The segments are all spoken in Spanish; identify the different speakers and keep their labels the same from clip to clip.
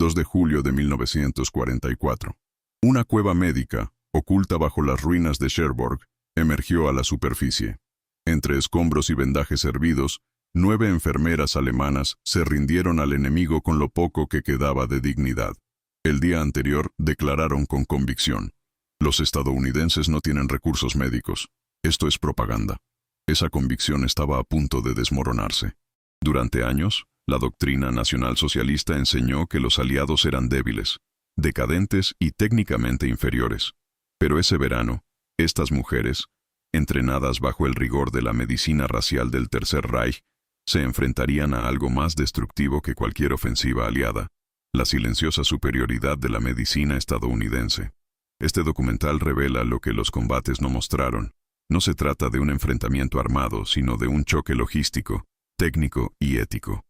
Speaker 1: 2 de julio de 1944. Una cueva médica, oculta bajo las ruinas de Cherbourg, emergió a la superficie. Entre escombros y vendajes hervidos, 9 enfermeras alemanas se rindieron al enemigo con lo poco que quedaba de dignidad. El día anterior declararon con convicción: los estadounidenses no tienen recursos médicos. Esto es propaganda. Esa convicción estaba a punto de desmoronarse. Durante años, la doctrina nacionalsocialista enseñó que los aliados eran débiles, decadentes y técnicamente inferiores. Pero ese verano, estas mujeres, entrenadas bajo el rigor de la medicina racial del Tercer Reich, se enfrentarían a algo más destructivo que cualquier ofensiva aliada: la silenciosa superioridad de la medicina estadounidense. Este documental revela lo que los combates no mostraron. No se trata de un enfrentamiento armado, sino de un choque logístico, técnico y ético.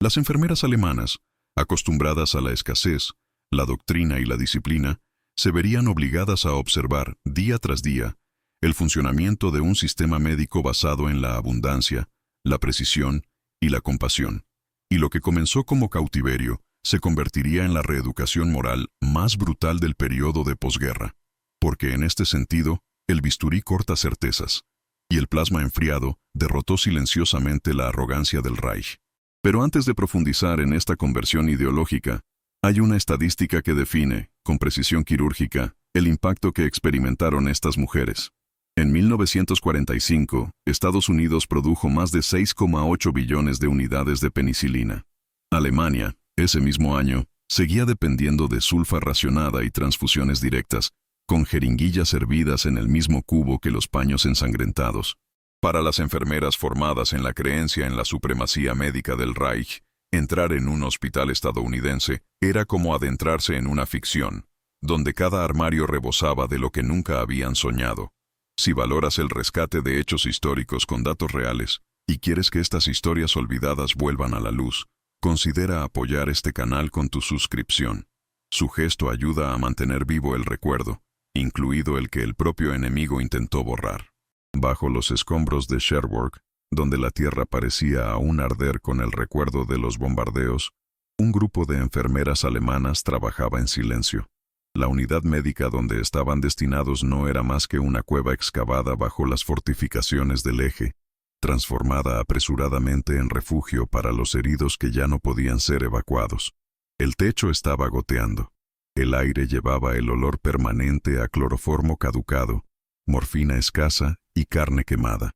Speaker 1: Las enfermeras alemanas, acostumbradas a la escasez, la doctrina y la disciplina, se verían obligadas a observar, día tras día, el funcionamiento de un sistema médico basado en la abundancia, la precisión y la compasión. Y lo que comenzó como cautiverio se convertiría en la reeducación moral más brutal del periodo de posguerra. Porque en este sentido, el bisturí corta certezas, y el plasma enfriado derrotó silenciosamente la arrogancia del Reich. Pero antes de profundizar en esta conversión ideológica, hay una estadística que define, con precisión quirúrgica, el impacto que experimentaron estas mujeres. En 1945, Estados Unidos produjo más de 6,8 billones de unidades de penicilina. Alemania, ese mismo año, seguía dependiendo de sulfa racionada y transfusiones directas, con jeringuillas hervidas en el mismo cubo que los paños ensangrentados. Para las enfermeras formadas en la creencia en la supremacía médica del Reich, entrar en un hospital estadounidense era como adentrarse en una ficción, donde cada armario rebosaba de lo que nunca habían soñado. Si valoras el rescate de hechos históricos con datos reales, y quieres que estas historias olvidadas vuelvan a la luz, considera apoyar este canal con tu suscripción. Su gesto ayuda a mantener vivo el recuerdo, incluido el que el propio enemigo intentó borrar. Bajo los escombros de Cherbourg, donde la tierra parecía aún arder con el recuerdo de los bombardeos, un grupo de enfermeras alemanas trabajaba en silencio. La unidad médica donde estaban destinados no era más que una cueva excavada bajo las fortificaciones del Eje, transformada apresuradamente en refugio para los heridos que ya no podían ser evacuados. El techo estaba goteando. El aire llevaba el olor permanente a cloroformo caducado, morfina escasa y carne quemada.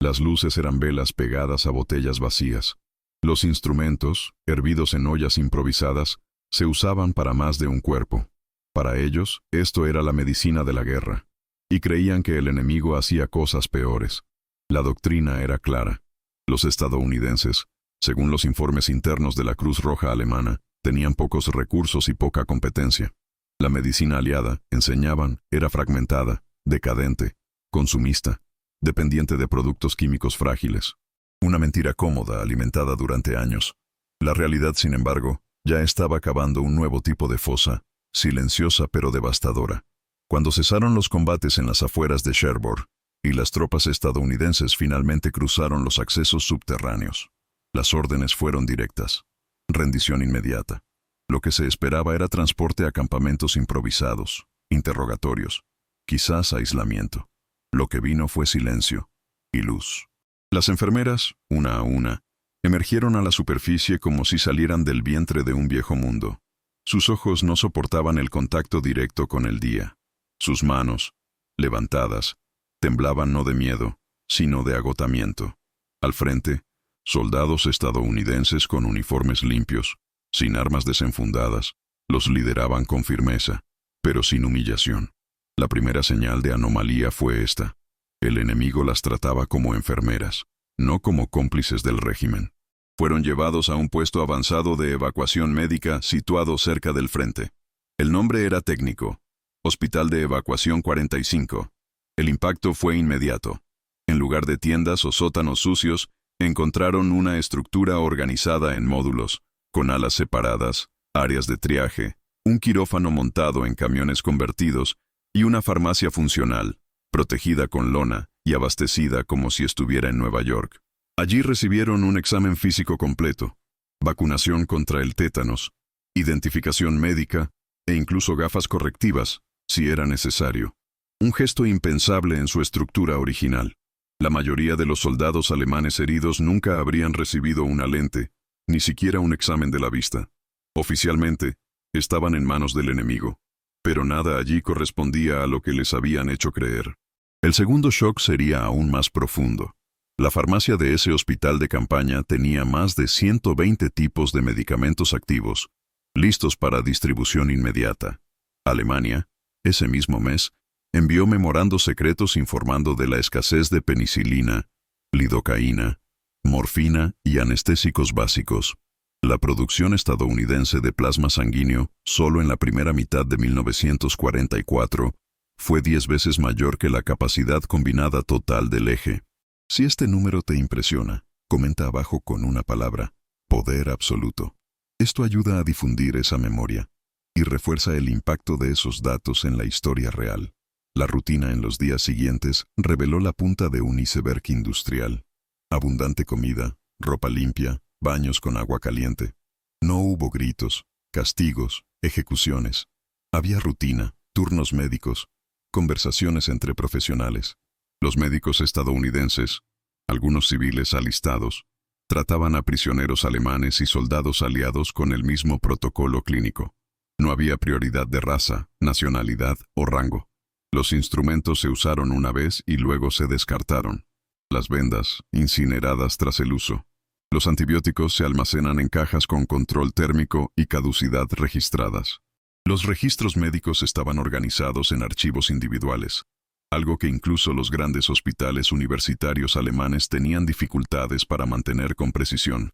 Speaker 1: Las luces eran velas pegadas a botellas vacías. Los instrumentos, hervidos en ollas improvisadas, se usaban para más de un cuerpo. Para ellos, esto era la medicina de la guerra, y creían que el enemigo hacía cosas peores. La doctrina era clara. Los estadounidenses, según los informes internos de la Cruz Roja alemana, tenían pocos recursos y poca competencia. La medicina aliada, enseñaban, era fragmentada, decadente, consumista, dependiente de productos químicos frágiles. Una mentira cómoda alimentada durante años. La realidad, sin embargo, ya estaba cavando un nuevo tipo de fosa, silenciosa pero devastadora. Cuando cesaron los combates en las afueras de Cherbourg, y las tropas estadounidenses finalmente cruzaron los accesos subterráneos, las órdenes fueron directas. Rendición inmediata. Lo que se esperaba era transporte a campamentos improvisados, interrogatorios, quizás aislamiento. Lo que vino fue silencio y luz. Las enfermeras, una a una, emergieron a la superficie como si salieran del vientre de un viejo mundo. Sus ojos no soportaban el contacto directo con el día. Sus manos, levantadas, temblaban no de miedo, sino de agotamiento. Al frente, soldados estadounidenses con uniformes limpios, sin armas desenfundadas, los lideraban con firmeza, pero sin humillación. La primera señal de anomalía fue esta. El enemigo las trataba como enfermeras, no como cómplices del régimen. Fueron llevados a un puesto avanzado de evacuación médica situado cerca del frente. El nombre era técnico: Hospital de Evacuación 45. El impacto fue inmediato. En lugar de tiendas o sótanos sucios, encontraron una estructura organizada en módulos, con alas separadas, áreas de triaje, un quirófano montado en camiones convertidos y una farmacia funcional, protegida con lona y abastecida como si estuviera en Nueva York. Allí recibieron un examen físico completo, vacunación contra el tétanos, identificación médica e incluso gafas correctivas, si era necesario. Un gesto impensable en su estructura original. La mayoría de los soldados alemanes heridos nunca habrían recibido una lente, ni siquiera un examen de la vista. Oficialmente, estaban en manos del enemigo, pero nada allí correspondía a lo que les habían hecho creer. El segundo shock sería aún más profundo. La farmacia de ese hospital de campaña tenía más de 120 tipos de medicamentos activos, listos para distribución inmediata. Alemania, ese mismo mes, envió memorandos secretos informando de la escasez de penicilina, lidocaína, morfina y anestésicos básicos. La producción estadounidense de plasma sanguíneo, solo en la primera mitad de 1944, fue 10 veces mayor que la capacidad combinada total del eje. Si este número te impresiona, comenta abajo con una palabra: poder absoluto. Esto ayuda a difundir esa memoria y refuerza el impacto de esos datos en la historia real. La rutina en los días siguientes reveló la punta de un iceberg industrial. Abundante comida, ropa limpia, baños con agua caliente. No hubo gritos, castigos, ejecuciones. Había rutina, turnos médicos, conversaciones entre profesionales. Los médicos estadounidenses, algunos civiles alistados, trataban a prisioneros alemanes y soldados aliados con el mismo protocolo clínico. No había prioridad de raza, nacionalidad o rango. Los instrumentos se usaron una vez y luego se descartaron. Las vendas, incineradas tras el uso. Los antibióticos se almacenan en cajas con control térmico y caducidad registradas. Los registros médicos estaban organizados en archivos individuales, algo que incluso los grandes hospitales universitarios alemanes tenían dificultades para mantener con precisión.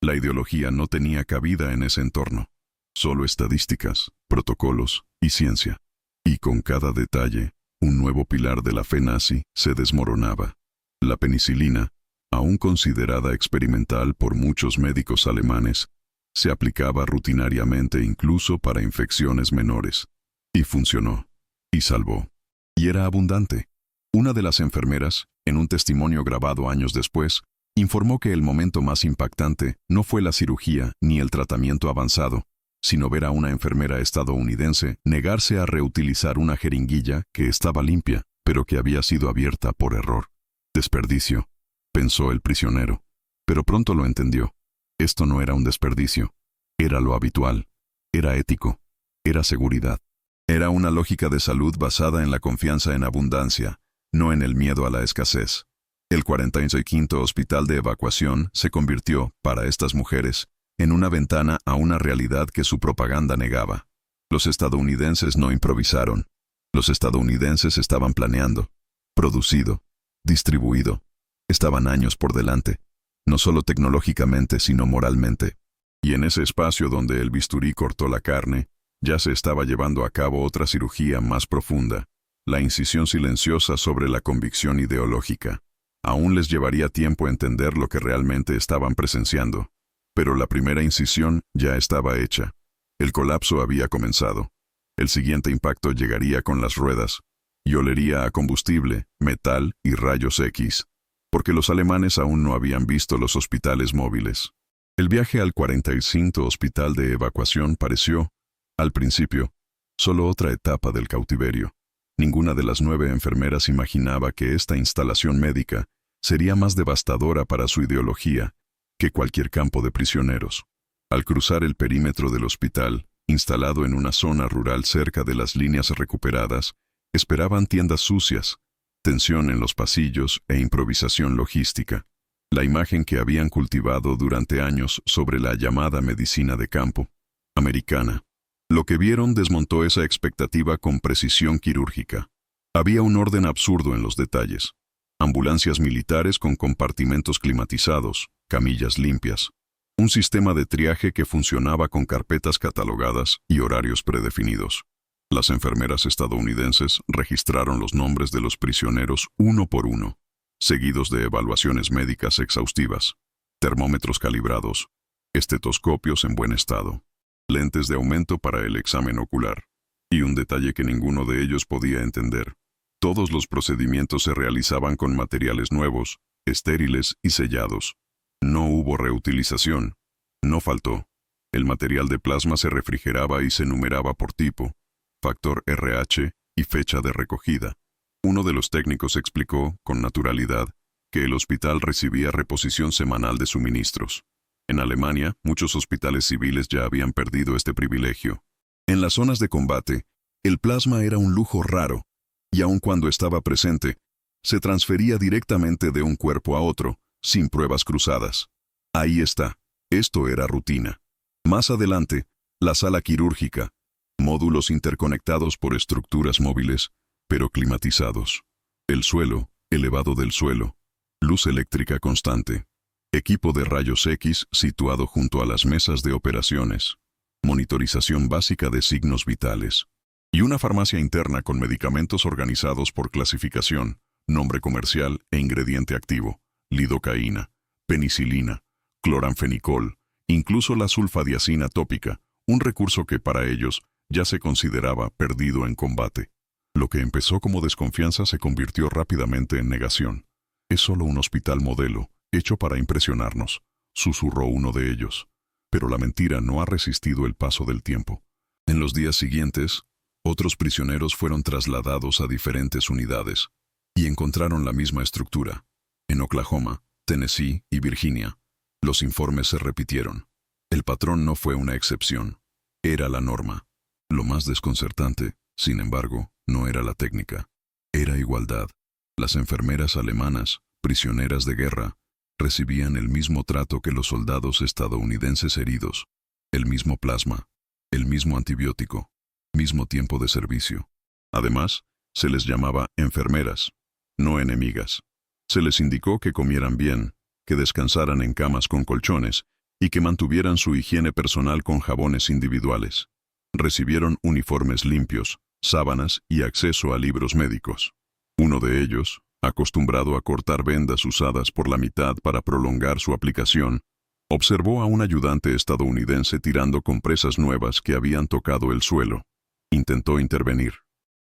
Speaker 1: La ideología no tenía cabida en ese entorno. Solo estadísticas, protocolos y ciencia. Y con cada detalle, un nuevo pilar de la fe nazi se desmoronaba. La penicilina, aún considerada experimental por muchos médicos alemanes, se aplicaba rutinariamente incluso para infecciones menores. Y funcionó. Y salvó. Y era abundante. Una de las enfermeras, en un testimonio grabado años después, informó que el momento más impactante no fue la cirugía ni el tratamiento avanzado, sino ver a una enfermera estadounidense negarse a reutilizar una jeringuilla que estaba limpia, pero que había sido abierta por error. Desperdicio, pensó el prisionero. Pero pronto lo entendió. Esto no era un desperdicio. Era lo habitual. Era ético. Era seguridad. Era una lógica de salud basada en la confianza en abundancia, no en el miedo a la escasez. El 45º Hospital de Evacuación se convirtió, para estas mujeres, en una ventana a una realidad que su propaganda negaba. Los estadounidenses no improvisaron. Los estadounidenses estaban planeando, producido, distribuido. Estaban años por delante, no solo tecnológicamente sino moralmente. Y en ese espacio donde el bisturí cortó la carne, ya se estaba llevando a cabo otra cirugía más profunda, la incisión silenciosa sobre la convicción ideológica. Aún les llevaría tiempo entender lo que realmente estaban presenciando. Pero la primera incisión ya estaba hecha. El colapso había comenzado. El siguiente impacto llegaría con las ruedas, y olería a combustible, metal y rayos X, porque los alemanes aún no habían visto los hospitales móviles. El viaje al 45 Hospital de Evacuación pareció, al principio, solo otra etapa del cautiverio. Ninguna de las 9 enfermeras imaginaba que esta instalación médica sería más devastadora para su ideología que cualquier campo de prisioneros. Al cruzar el perímetro del hospital, instalado en una zona rural cerca de las líneas recuperadas, esperaban tiendas sucias, tensión en los pasillos e improvisación logística. La imagen que habían cultivado durante años sobre la llamada medicina de campo americana. Lo que vieron desmontó esa expectativa con precisión quirúrgica. Había un orden absurdo en los detalles. Ambulancias militares con compartimentos climatizados, camillas limpias. Un sistema de triaje que funcionaba con carpetas catalogadas y horarios predefinidos. Las enfermeras estadounidenses registraron los nombres de los prisioneros uno por uno, seguidos de evaluaciones médicas exhaustivas, termómetros calibrados, estetoscopios en buen estado, lentes de aumento para el examen ocular, y un detalle que ninguno de ellos podía entender. Todos los procedimientos se realizaban con materiales nuevos, estériles y sellados. No hubo reutilización. No faltó. El material de plasma se refrigeraba y se numeraba por tipo, factor RH y fecha de recogida. Uno de los técnicos explicó, con naturalidad, que el hospital recibía reposición semanal de suministros. En Alemania, muchos hospitales civiles ya habían perdido este privilegio. En las zonas de combate, el plasma era un lujo raro, y aun cuando estaba presente, se transfería directamente de un cuerpo a otro, sin pruebas cruzadas. Ahí está, esto era rutina. Más adelante, la sala quirúrgica, módulos interconectados por estructuras móviles, pero climatizados. El suelo, elevado del suelo, luz eléctrica constante. Equipo de rayos X situado junto a las mesas de operaciones. Monitorización básica de signos vitales. Y una farmacia interna con medicamentos organizados por clasificación, nombre comercial e ingrediente activo, lidocaína, penicilina, cloranfenicol, incluso la sulfadiazina tópica, un recurso que para ellos ya se consideraba perdido en combate. Lo que empezó como desconfianza se convirtió rápidamente en negación. Es solo un hospital modelo, hecho para impresionarnos, susurró uno de ellos. Pero la mentira no ha resistido el paso del tiempo. En los días siguientes, otros prisioneros fueron trasladados a diferentes unidades y encontraron la misma estructura. En Oklahoma, Tennessee y Virginia, los informes se repitieron. El patrón no fue una excepción, era la norma. Lo más desconcertante, sin embargo, no era la técnica, era igualdad. Las enfermeras alemanas, prisioneras de guerra, recibían el mismo trato que los soldados estadounidenses heridos, el mismo plasma, el mismo antibiótico, mismo tiempo de servicio. Además, se les llamaba enfermeras, no enemigas. Se les indicó que comieran bien, que descansaran en camas con colchones y que mantuvieran su higiene personal con jabones individuales. Recibieron uniformes limpios, sábanas y acceso a libros médicos. Uno de ellos, acostumbrado a cortar vendas usadas por la mitad para prolongar su aplicación, observó a un ayudante estadounidense tirando compresas nuevas que habían tocado el suelo. Intentó intervenir.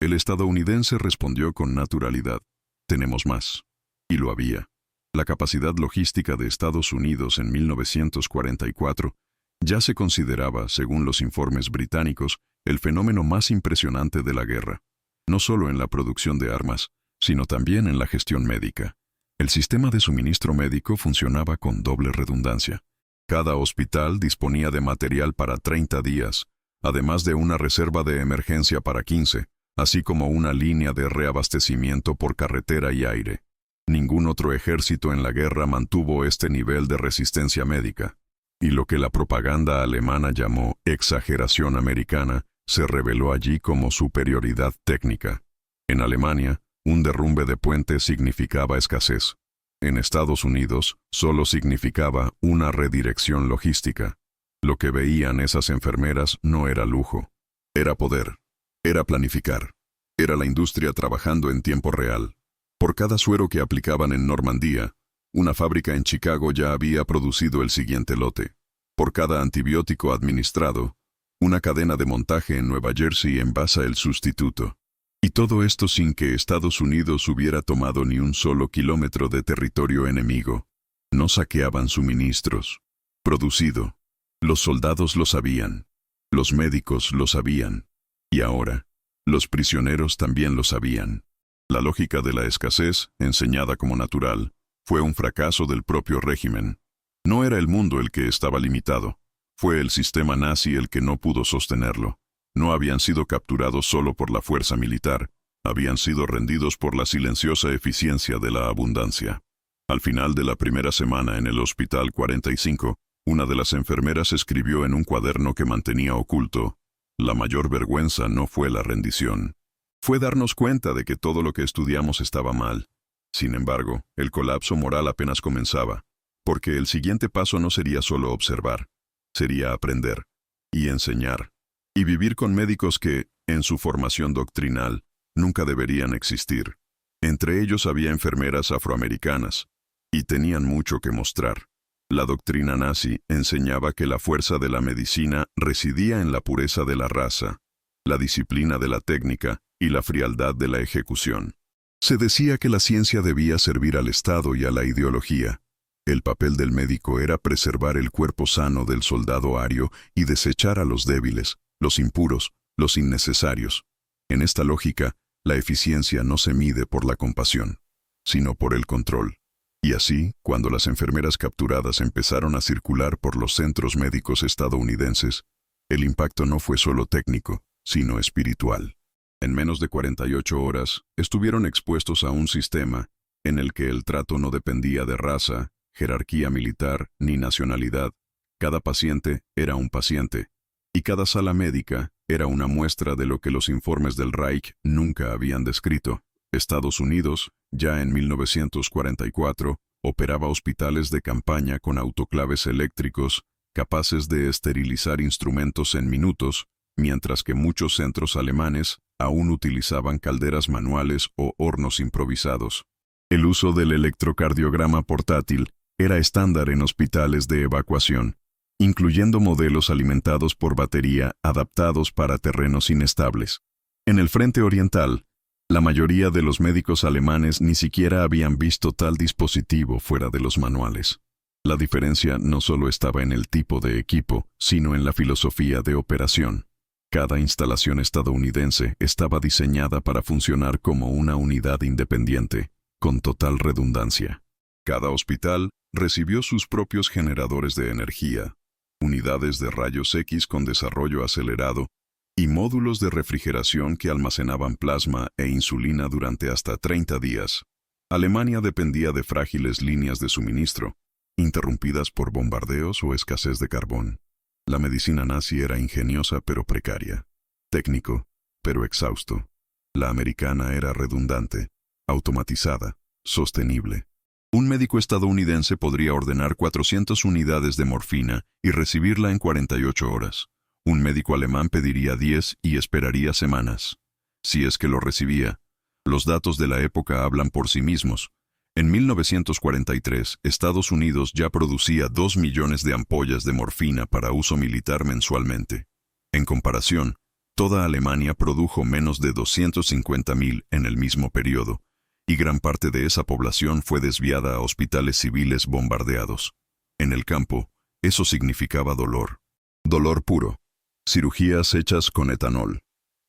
Speaker 1: El estadounidense respondió con naturalidad: «Tenemos más». Y lo había. La capacidad logística de Estados Unidos en 1944 ya se consideraba, según los informes británicos, el fenómeno más impresionante de la guerra. No solo en la producción de armas, sino también en la gestión médica. El sistema de suministro médico funcionaba con doble redundancia. Cada hospital disponía de material para 30 días, además de una reserva de emergencia para 15, así como una línea de reabastecimiento por carretera y aire. Ningún otro ejército en la guerra mantuvo este nivel de resistencia médica. Y lo que la propaganda alemana llamó exageración americana se reveló allí como superioridad técnica. En Alemania, un derrumbe de puente significaba escasez. En Estados Unidos, solo significaba una redirección logística. Lo que veían esas enfermeras no era lujo. Era poder. Era planificar. Era la industria trabajando en tiempo real. Por cada suero que aplicaban en Normandía, una fábrica en Chicago ya había producido el siguiente lote. Por cada antibiótico administrado, una cadena de montaje en Nueva Jersey envasa el sustituto. Y todo esto sin que Estados Unidos hubiera tomado ni un solo kilómetro de territorio enemigo. No saqueaban suministros. Producido. Los soldados lo sabían. Los médicos lo sabían. Y ahora, los prisioneros también lo sabían. La lógica de la escasez, enseñada como natural, fue un fracaso del propio régimen. No era el mundo el que estaba limitado. Fue el sistema nazi el que no pudo sostenerlo. No habían sido capturados solo por la fuerza militar, habían sido rendidos por la silenciosa eficiencia de la abundancia. Al final de la primera semana en el Hospital 45, una de las enfermeras escribió en un cuaderno que mantenía oculto: «La mayor vergüenza no fue la rendición. Fue darnos cuenta de que todo lo que estudiamos estaba mal». Sin embargo, el colapso moral apenas comenzaba, porque el siguiente paso no sería solo observar, sería aprender y enseñar, y vivir con médicos que, en su formación doctrinal, nunca deberían existir. Entre ellos había enfermeras afroamericanas, y tenían mucho que mostrar. La doctrina nazi enseñaba que la fuerza de la medicina residía en la pureza de la raza, la disciplina de la técnica y la frialdad de la ejecución. Se decía que la ciencia debía servir al Estado y a la ideología. El papel del médico era preservar el cuerpo sano del soldado ario y desechar a los débiles, los impuros, los innecesarios. En esta lógica, la eficiencia no se mide por la compasión, sino por el control. Y así, cuando las enfermeras capturadas empezaron a circular por los centros médicos estadounidenses, el impacto no fue solo técnico, sino espiritual. En menos de 48 horas, estuvieron expuestos a un sistema en el que el trato no dependía de raza, jerarquía militar ni nacionalidad. Cada paciente era un paciente, y cada sala médica era una muestra de lo que los informes del Reich nunca habían descrito. Estados Unidos, ya en 1944, operaba hospitales de campaña con autoclaves eléctricos capaces de esterilizar instrumentos en minutos, mientras que muchos centros alemanes aún utilizaban calderas manuales o hornos improvisados. El uso del electrocardiograma portátil era estándar en hospitales de evacuación, incluyendo modelos alimentados por batería adaptados para terrenos inestables. En el frente oriental, la mayoría de los médicos alemanes ni siquiera habían visto tal dispositivo fuera de los manuales. La diferencia no solo estaba en el tipo de equipo, sino en la filosofía de operación. Cada instalación estadounidense estaba diseñada para funcionar como una unidad independiente, con total redundancia. Cada hospital recibió sus propios generadores de energía, unidades de rayos X con desarrollo acelerado y módulos de refrigeración que almacenaban plasma e insulina durante hasta 30 días. Alemania dependía de frágiles líneas de suministro, interrumpidas por bombardeos o escasez de carbón. La medicina nazi era ingeniosa pero precaria, técnico pero exhausto. La americana era redundante, automatizada, sostenible. Un médico estadounidense podría ordenar 400 unidades de morfina y recibirla en 48 horas. Un médico alemán pediría 10 y esperaría semanas. Si es que lo recibía. Los datos de la época hablan por sí mismos. En 1943, Estados Unidos ya producía 2 millones de ampollas de morfina para uso militar mensualmente. En comparación, toda Alemania produjo menos de 250.000 en el mismo periodo, y gran parte de esa población fue desviada a hospitales civiles bombardeados. En el campo, eso significaba dolor. Dolor puro. Cirugías hechas con etanol.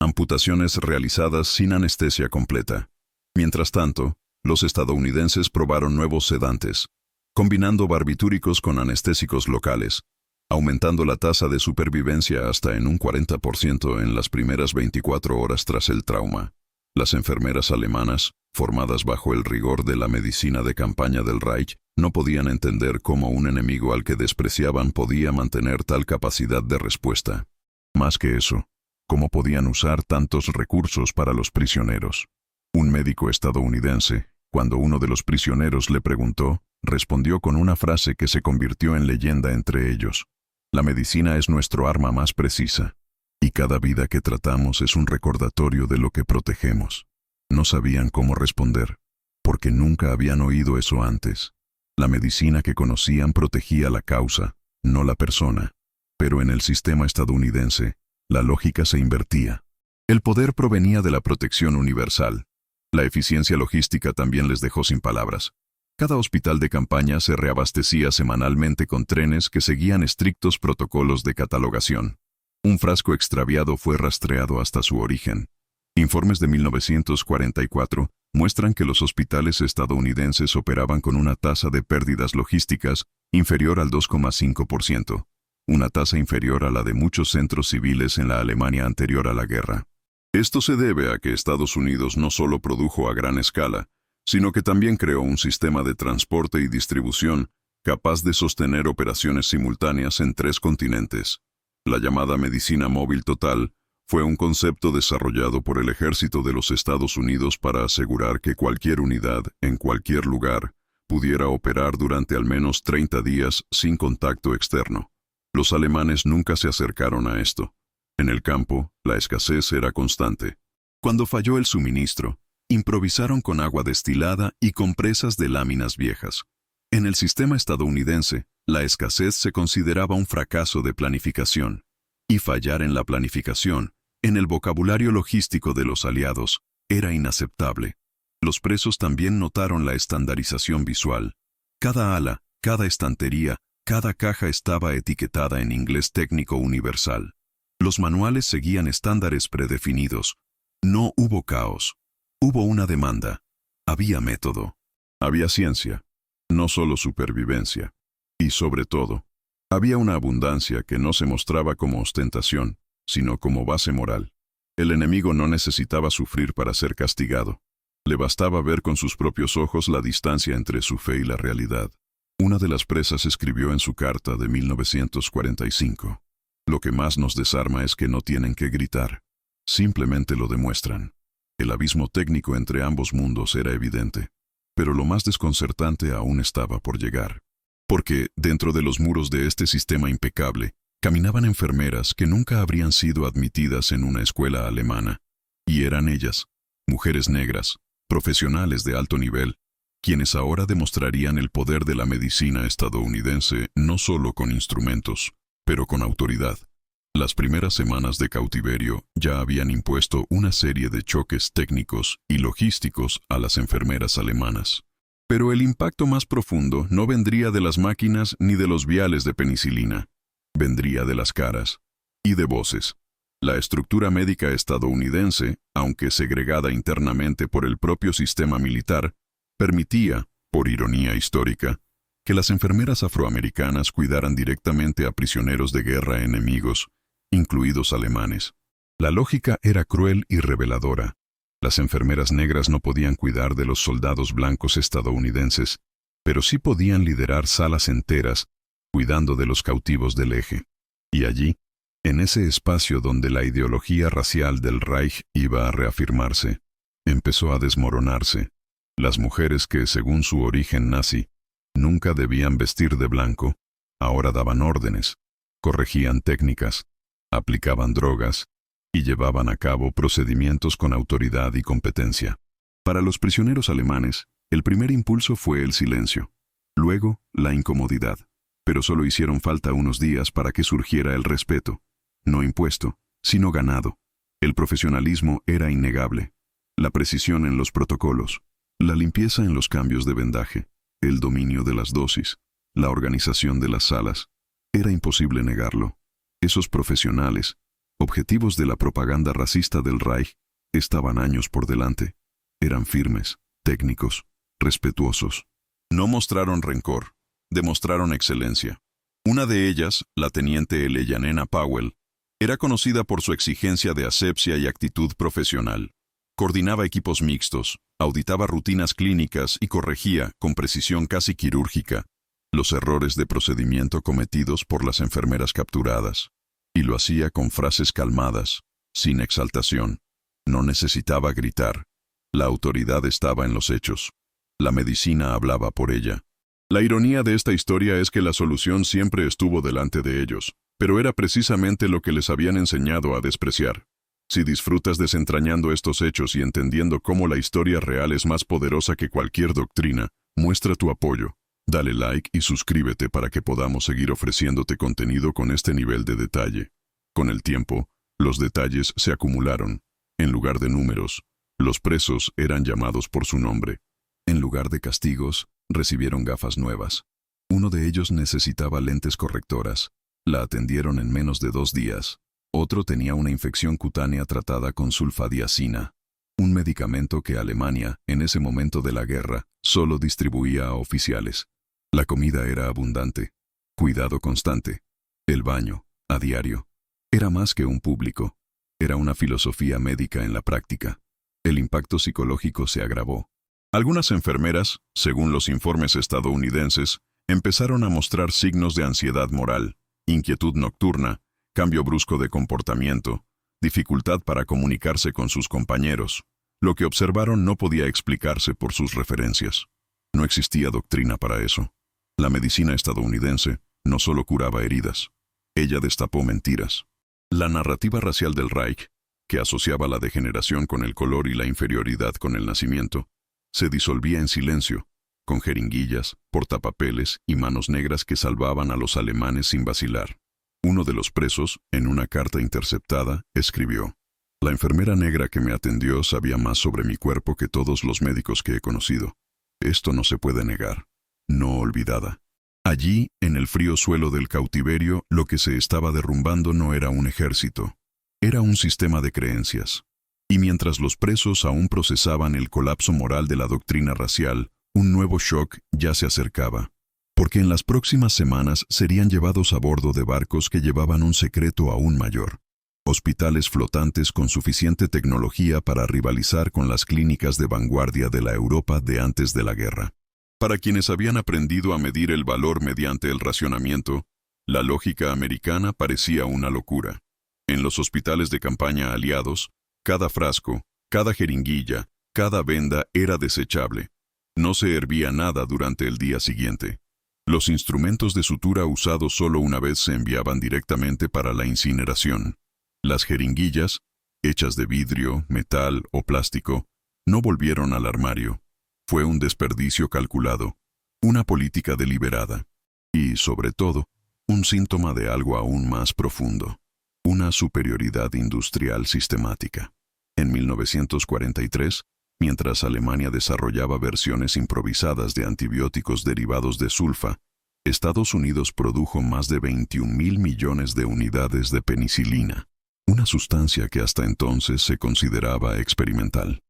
Speaker 1: Amputaciones realizadas sin anestesia completa. Mientras tanto, los estadounidenses probaron nuevos sedantes, combinando barbitúricos con anestésicos locales, aumentando la tasa de supervivencia hasta en un 40% en las primeras 24 horas tras el trauma. Las enfermeras alemanas, formadas bajo el rigor de la medicina de campaña del Reich, no podían entender cómo un enemigo al que despreciaban podía mantener tal capacidad de respuesta. Más que eso, cómo podían usar tantos recursos para los prisioneros. Un médico estadounidense, cuando uno de los prisioneros le preguntó, respondió con una frase que se convirtió en leyenda entre ellos. La medicina es nuestro arma más precisa, y cada vida que tratamos es un recordatorio de lo que protegemos. No sabían cómo responder, porque nunca habían oído eso antes. La medicina que conocían protegía la causa, no la persona. Pero en el sistema estadounidense, la lógica se invertía. El poder provenía de la protección universal. La eficiencia logística también les dejó sin palabras. Cada hospital de campaña se reabastecía semanalmente con trenes que seguían estrictos protocolos de catalogación. Un frasco extraviado fue rastreado hasta su origen. Informes de 1944 muestran que los hospitales estadounidenses operaban con una tasa de pérdidas logísticas inferior al 2,5%, una tasa inferior a la de muchos centros civiles en la Alemania anterior a la guerra. Esto se debe a que Estados Unidos no solo produjo a gran escala, sino que también creó un sistema de transporte y distribución capaz de sostener operaciones simultáneas en 3 continentes. La llamada medicina móvil total fue un concepto desarrollado por el ejército de los Estados Unidos para asegurar que cualquier unidad, en cualquier lugar, pudiera operar durante al menos 30 días sin contacto externo. Los alemanes nunca se acercaron a esto. En el campo, la escasez era constante. Cuando falló el suministro, improvisaron con agua destilada y compresas de láminas viejas. En el sistema estadounidense, la escasez se consideraba un fracaso de planificación. Y fallar en la planificación, en el vocabulario logístico de los aliados, era inaceptable. Los presos también notaron la estandarización visual. Cada ala, Cada estantería, cada caja estaba etiquetada en inglés técnico universal. Los manuales seguían estándares predefinidos. No hubo caos. Hubo una demanda. Había método. Había ciencia. No solo supervivencia. Y sobre todo, había una abundancia que no se mostraba como ostentación, sino como base moral. El enemigo no necesitaba sufrir para ser castigado. Le bastaba ver con sus propios ojos la distancia entre su fe y la realidad. Una de las presas escribió en su carta de 1945: «Lo que más nos desarma es que no tienen que gritar. Simplemente lo demuestran». El abismo técnico entre ambos mundos era evidente, pero lo más desconcertante aún estaba por llegar. Porque, dentro de los muros de este sistema impecable, caminaban enfermeras que nunca habrían sido admitidas en una escuela alemana. Y eran ellas, mujeres negras, profesionales de alto nivel, quienes ahora demostrarían el poder de la medicina estadounidense no solo con instrumentos, pero con autoridad. Las primeras semanas de cautiverio ya habían impuesto una serie de choques técnicos y logísticos a las enfermeras alemanas. Pero el impacto más profundo no vendría de las máquinas ni de los viales de penicilina. Vendría de las caras y de voces. La estructura médica estadounidense, aunque segregada internamente por el propio sistema militar, permitía, por ironía histórica, que las enfermeras afroamericanas cuidaran directamente a prisioneros de guerra enemigos, incluidos alemanes. La lógica era cruel y reveladora. Las enfermeras negras no podían cuidar de los soldados blancos estadounidenses, pero sí podían liderar salas enteras, cuidando de los cautivos del eje. Y allí, en ese espacio donde la ideología racial del Reich iba a reafirmarse, empezó a desmoronarse. Las mujeres que, según su origen nazi, nunca debían vestir de blanco, ahora daban órdenes, corregían técnicas, aplicaban drogas y llevaban a cabo procedimientos con autoridad y competencia. Para los prisioneros alemanes, el primer impulso fue el silencio, luego la incomodidad, pero solo hicieron falta unos días para que surgiera el respeto, no impuesto, sino ganado. El profesionalismo era innegable, la precisión en los protocolos, la limpieza en los cambios de vendaje, el dominio de las dosis, la organización de las salas. Era imposible negarlo. Esos profesionales, objetivos de la propaganda racista del Reich, estaban años por delante. Eran firmes, técnicos, respetuosos. No mostraron rencor, demostraron excelencia. Una de ellas, la teniente Eleyanena Powell, era conocida por su exigencia de asepsia y actitud profesional. Coordinaba equipos mixtos, auditaba rutinas clínicas y corregía, con precisión casi quirúrgica, los errores de procedimiento cometidos por las enfermeras capturadas. Y lo hacía con frases calmadas, sin exaltación. No necesitaba gritar. La autoridad estaba en los hechos. La medicina hablaba por ella. La ironía de esta historia es que la solución siempre estuvo delante de ellos, pero era precisamente lo que les habían enseñado a despreciar. Si disfrutas desentrañando estos hechos y entendiendo cómo la historia real es más poderosa que cualquier doctrina, muestra tu apoyo. Dale like y suscríbete para que podamos seguir ofreciéndote contenido con este nivel de detalle. Con el tiempo, los detalles se acumularon. En lugar de números, los presos eran llamados por su nombre. En lugar de castigos, recibieron gafas nuevas. Uno de ellos necesitaba lentes correctoras. La atendieron en menos de 2 días. Otro tenía una infección cutánea tratada con sulfadiazina, un medicamento que Alemania, en ese momento de la guerra, solo distribuía a oficiales. La comida era abundante, cuidado constante, el baño, a diario. Era más que un público, era una filosofía médica en la práctica. El impacto psicológico se agravó. Algunas enfermeras, según los informes estadounidenses, empezaron a mostrar signos de ansiedad moral, inquietud nocturna, cambio brusco de comportamiento, dificultad para comunicarse con sus compañeros. Lo que observaron no podía explicarse por sus referencias. No existía doctrina para eso. La medicina estadounidense no solo curaba heridas, ella destapó mentiras. La narrativa racial del Reich, que asociaba la degeneración con el color y la inferioridad con el nacimiento, se disolvía en silencio, con jeringuillas, portapapeles y manos negras que salvaban a los alemanes sin vacilar. Uno de los presos, en una carta interceptada, escribió: «La enfermera negra que me atendió sabía más sobre mi cuerpo que todos los médicos que he conocido. Esto no se puede negar. No olvidada». Allí, en el frío suelo del cautiverio, lo que se estaba derrumbando no era un ejército, era un sistema de creencias. Y mientras los presos aún procesaban el colapso moral de la doctrina racial, un nuevo shock ya se acercaba. Porque en las próximas semanas serían llevados a bordo de barcos que llevaban un secreto aún mayor. Hospitales flotantes con suficiente tecnología para rivalizar con las clínicas de vanguardia de la Europa de antes de la guerra. Para quienes habían aprendido a medir el valor mediante el racionamiento, la lógica americana parecía una locura. En los hospitales de campaña aliados, cada frasco, cada jeringuilla, cada venda era desechable. No se hervía nada durante el día siguiente. Los instrumentos de sutura usados solo una vez se enviaban directamente para la incineración. Las jeringuillas, hechas de vidrio, metal o plástico, no volvieron al armario. Fue un desperdicio calculado, una política deliberada y, sobre todo, un síntoma de algo aún más profundo, una superioridad industrial sistemática. En 1943, mientras Alemania desarrollaba versiones improvisadas de antibióticos derivados de sulfa, Estados Unidos produjo más de 21.000 millones de unidades de penicilina, una sustancia que hasta entonces se consideraba experimental.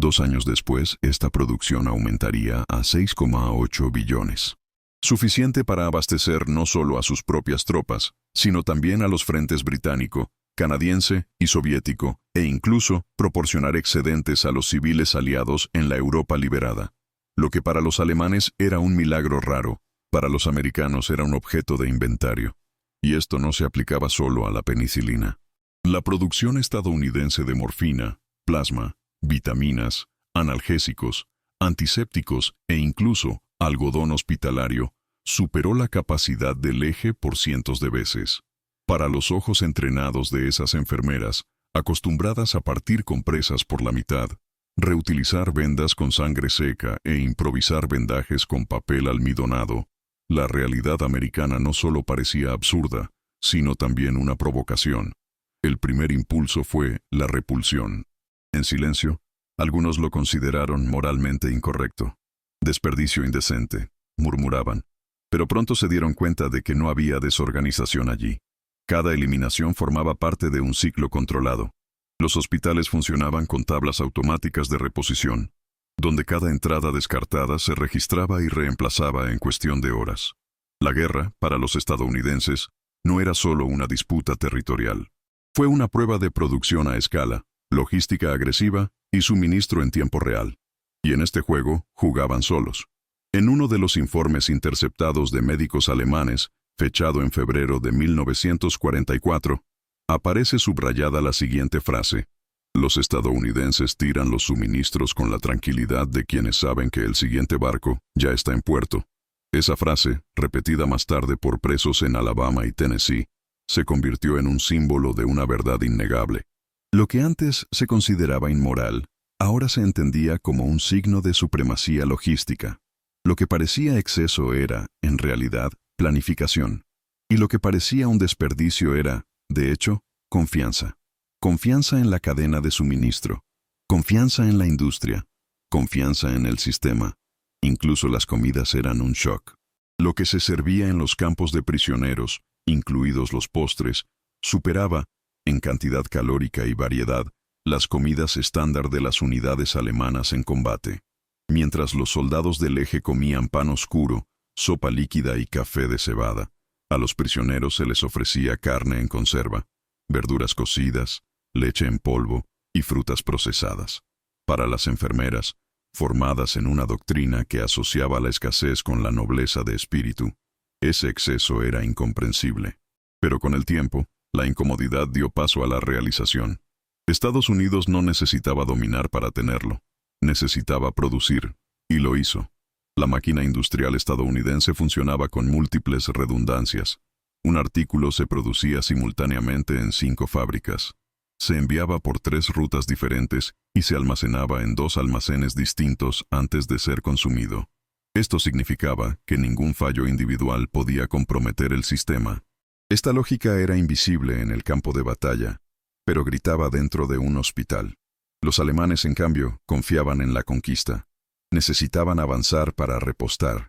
Speaker 1: 2 años después, esta producción aumentaría a 6,8 billones. Suficiente para abastecer no solo a sus propias tropas, sino también a los frentes británico, canadiense y soviético, e incluso proporcionar excedentes a los civiles aliados en la Europa liberada. Lo que para los alemanes era un milagro raro, para los americanos era un objeto de inventario. Y esto no se aplicaba solo a la penicilina. La producción estadounidense de morfina, plasma, vitaminas, analgésicos, antisépticos e incluso algodón hospitalario superó la capacidad del eje por cientos de veces. Para los ojos entrenados de esas enfermeras, acostumbradas a partir compresas por la mitad, reutilizar vendas con sangre seca e improvisar vendajes con papel almidonado, la realidad americana no solo parecía absurda, sino también una provocación. El primer impulso fue la repulsión. En silencio, algunos lo consideraron moralmente incorrecto. Desperdicio indecente, murmuraban. Pero pronto se dieron cuenta de que no había desorganización allí. Cada eliminación formaba parte de un ciclo controlado. Los hospitales funcionaban con tablas automáticas de reposición, donde cada entrada descartada se registraba y reemplazaba en cuestión de horas. La guerra, para los estadounidenses, no era solo una disputa territorial. Fue una prueba de producción a escala, logística agresiva y suministro en tiempo real. Y en este juego jugaban solos. En uno de los informes interceptados de médicos alemanes, fechado en febrero de 1944, aparece subrayada la siguiente frase: los estadounidenses tiran los suministros con la tranquilidad de quienes saben que el siguiente barco ya está en puerto. Esa frase, repetida más tarde por presos en Alabama y Tennessee, se convirtió en un símbolo de una verdad innegable. Lo que antes se consideraba inmoral, ahora se entendía como un signo de supremacía logística. Lo que parecía exceso era, en realidad, planificación. Y lo que parecía un desperdicio era, de hecho, confianza. Confianza en la cadena de suministro. Confianza en la industria. Confianza en el sistema. Incluso las comidas eran un shock. Lo que se servía en los campos de prisioneros, incluidos los postres, superaba, en cantidad calórica y variedad, las comidas estándar de las unidades alemanas en combate. Mientras los soldados del eje comían pan oscuro, sopa líquida y café de cebada, a los prisioneros se les ofrecía carne en conserva, verduras cocidas, leche en polvo y frutas procesadas. Para las enfermeras, formadas en una doctrina que asociaba la escasez con la nobleza de espíritu, ese exceso era incomprensible. Pero con el tiempo, la incomodidad dio paso a la realización. Estados Unidos no necesitaba dominar para tenerlo. Necesitaba producir, y lo hizo. La máquina industrial estadounidense funcionaba con múltiples redundancias. Un artículo se producía simultáneamente en 5 fábricas. Se enviaba por 3 rutas diferentes y se almacenaba en 2 almacenes distintos antes de ser consumido. Esto significaba que ningún fallo individual podía comprometer el sistema. Esta lógica era invisible en el campo de batalla, pero gritaba dentro de un hospital. Los alemanes, en cambio, confiaban en la conquista. Necesitaban avanzar para repostar.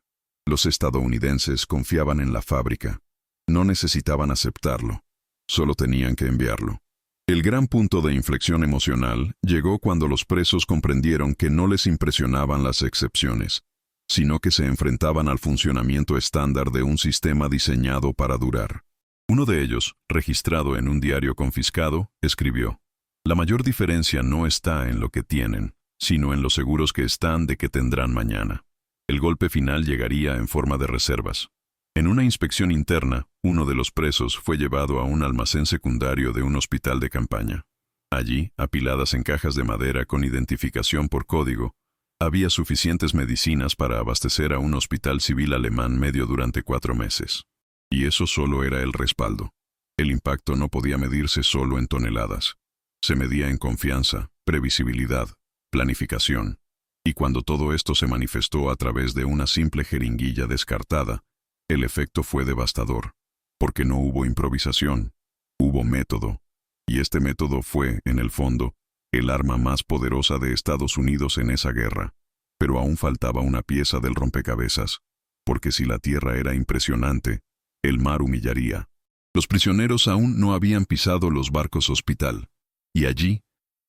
Speaker 1: Los estadounidenses confiaban en la fábrica. No necesitaban aceptarlo, solo tenían que enviarlo. El gran punto de inflexión emocional llegó cuando los presos comprendieron que no les impresionaban las excepciones, sino que se enfrentaban al funcionamiento estándar de un sistema diseñado para durar. Uno de ellos, registrado en un diario confiscado, escribió: «La mayor diferencia no está en lo que tienen, sino en lo seguros que están de que tendrán mañana». El golpe final llegaría en forma de reservas. En una inspección interna, uno de los presos fue llevado a un almacén secundario de un hospital de campaña. Allí, apiladas en cajas de madera con identificación por código, había suficientes medicinas para abastecer a un hospital civil alemán medio durante 4 meses. Y eso solo era el respaldo. El impacto no podía medirse solo en toneladas. Se medía en confianza, previsibilidad, planificación. Y cuando todo esto se manifestó a través de una simple jeringuilla descartada, el efecto fue devastador, porque no hubo improvisación, hubo método. Y este método fue, en el fondo, el arma más poderosa de Estados Unidos en esa guerra. Pero aún faltaba una pieza del rompecabezas, porque si la tierra era impresionante, el mar humillaría. Los prisioneros aún no habían pisado los barcos hospital, y allí,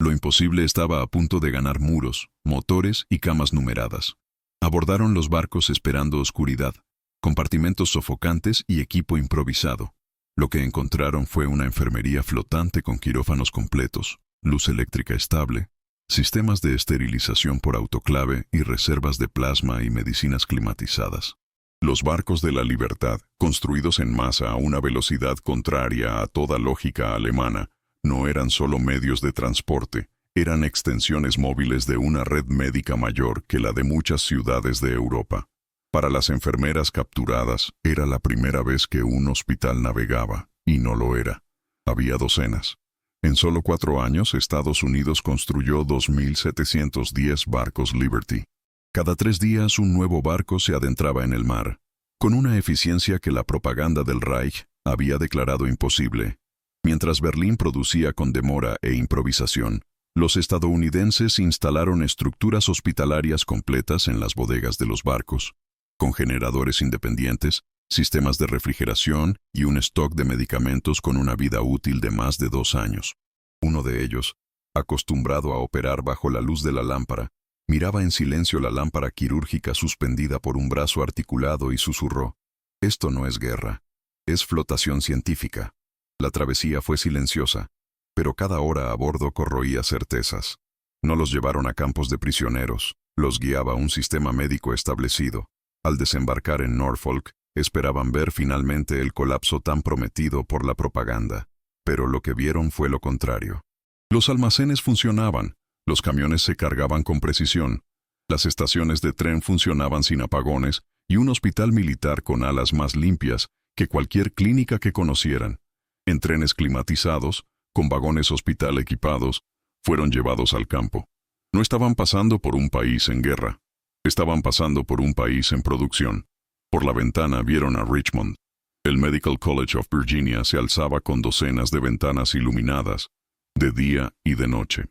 Speaker 1: lo imposible estaba a punto de ganar muros, motores y camas numeradas. Abordaron los barcos esperando oscuridad, compartimentos sofocantes y equipo improvisado. Lo que encontraron fue una enfermería flotante con quirófanos completos, luz eléctrica estable, sistemas de esterilización por autoclave y reservas de plasma y medicinas climatizadas. Los barcos de la libertad, construidos en masa a una velocidad contraria a toda lógica alemana, no eran solo medios de transporte, eran extensiones móviles de una red médica mayor que la de muchas ciudades de Europa. Para las enfermeras capturadas, era la primera vez que un hospital navegaba, y no lo era. Había docenas. En solo 4 años, Estados Unidos construyó 2.710 barcos Liberty. Cada 3 días un nuevo barco se adentraba en el mar, con una eficiencia que la propaganda del Reich había declarado imposible. Mientras Berlín producía con demora e improvisación, los estadounidenses instalaron estructuras hospitalarias completas en las bodegas de los barcos, con generadores independientes, sistemas de refrigeración y un stock de medicamentos con una vida útil de más de 2 años. Uno de ellos, acostumbrado a operar bajo la luz de la lámpara, miraba en silencio la lámpara quirúrgica suspendida por un brazo articulado y susurró: «Esto no es guerra, es flotación científica». La travesía fue silenciosa, pero cada hora a bordo corroía certezas. No los llevaron a campos de prisioneros, los guiaba un sistema médico establecido. Al desembarcar en Norfolk, esperaban ver finalmente el colapso tan prometido por la propaganda, pero lo que vieron fue lo contrario. Los almacenes funcionaban, los camiones se cargaban con precisión, las estaciones de tren funcionaban sin apagones y un hospital militar con alas más limpias que cualquier clínica que conocieran. En trenes climatizados, con vagones hospital equipados, fueron llevados al campo. No estaban pasando por un país en guerra, estaban pasando por un país en producción. Por la ventana vieron a Richmond. El Medical College of Virginia se alzaba con docenas de ventanas iluminadas, de día y de noche.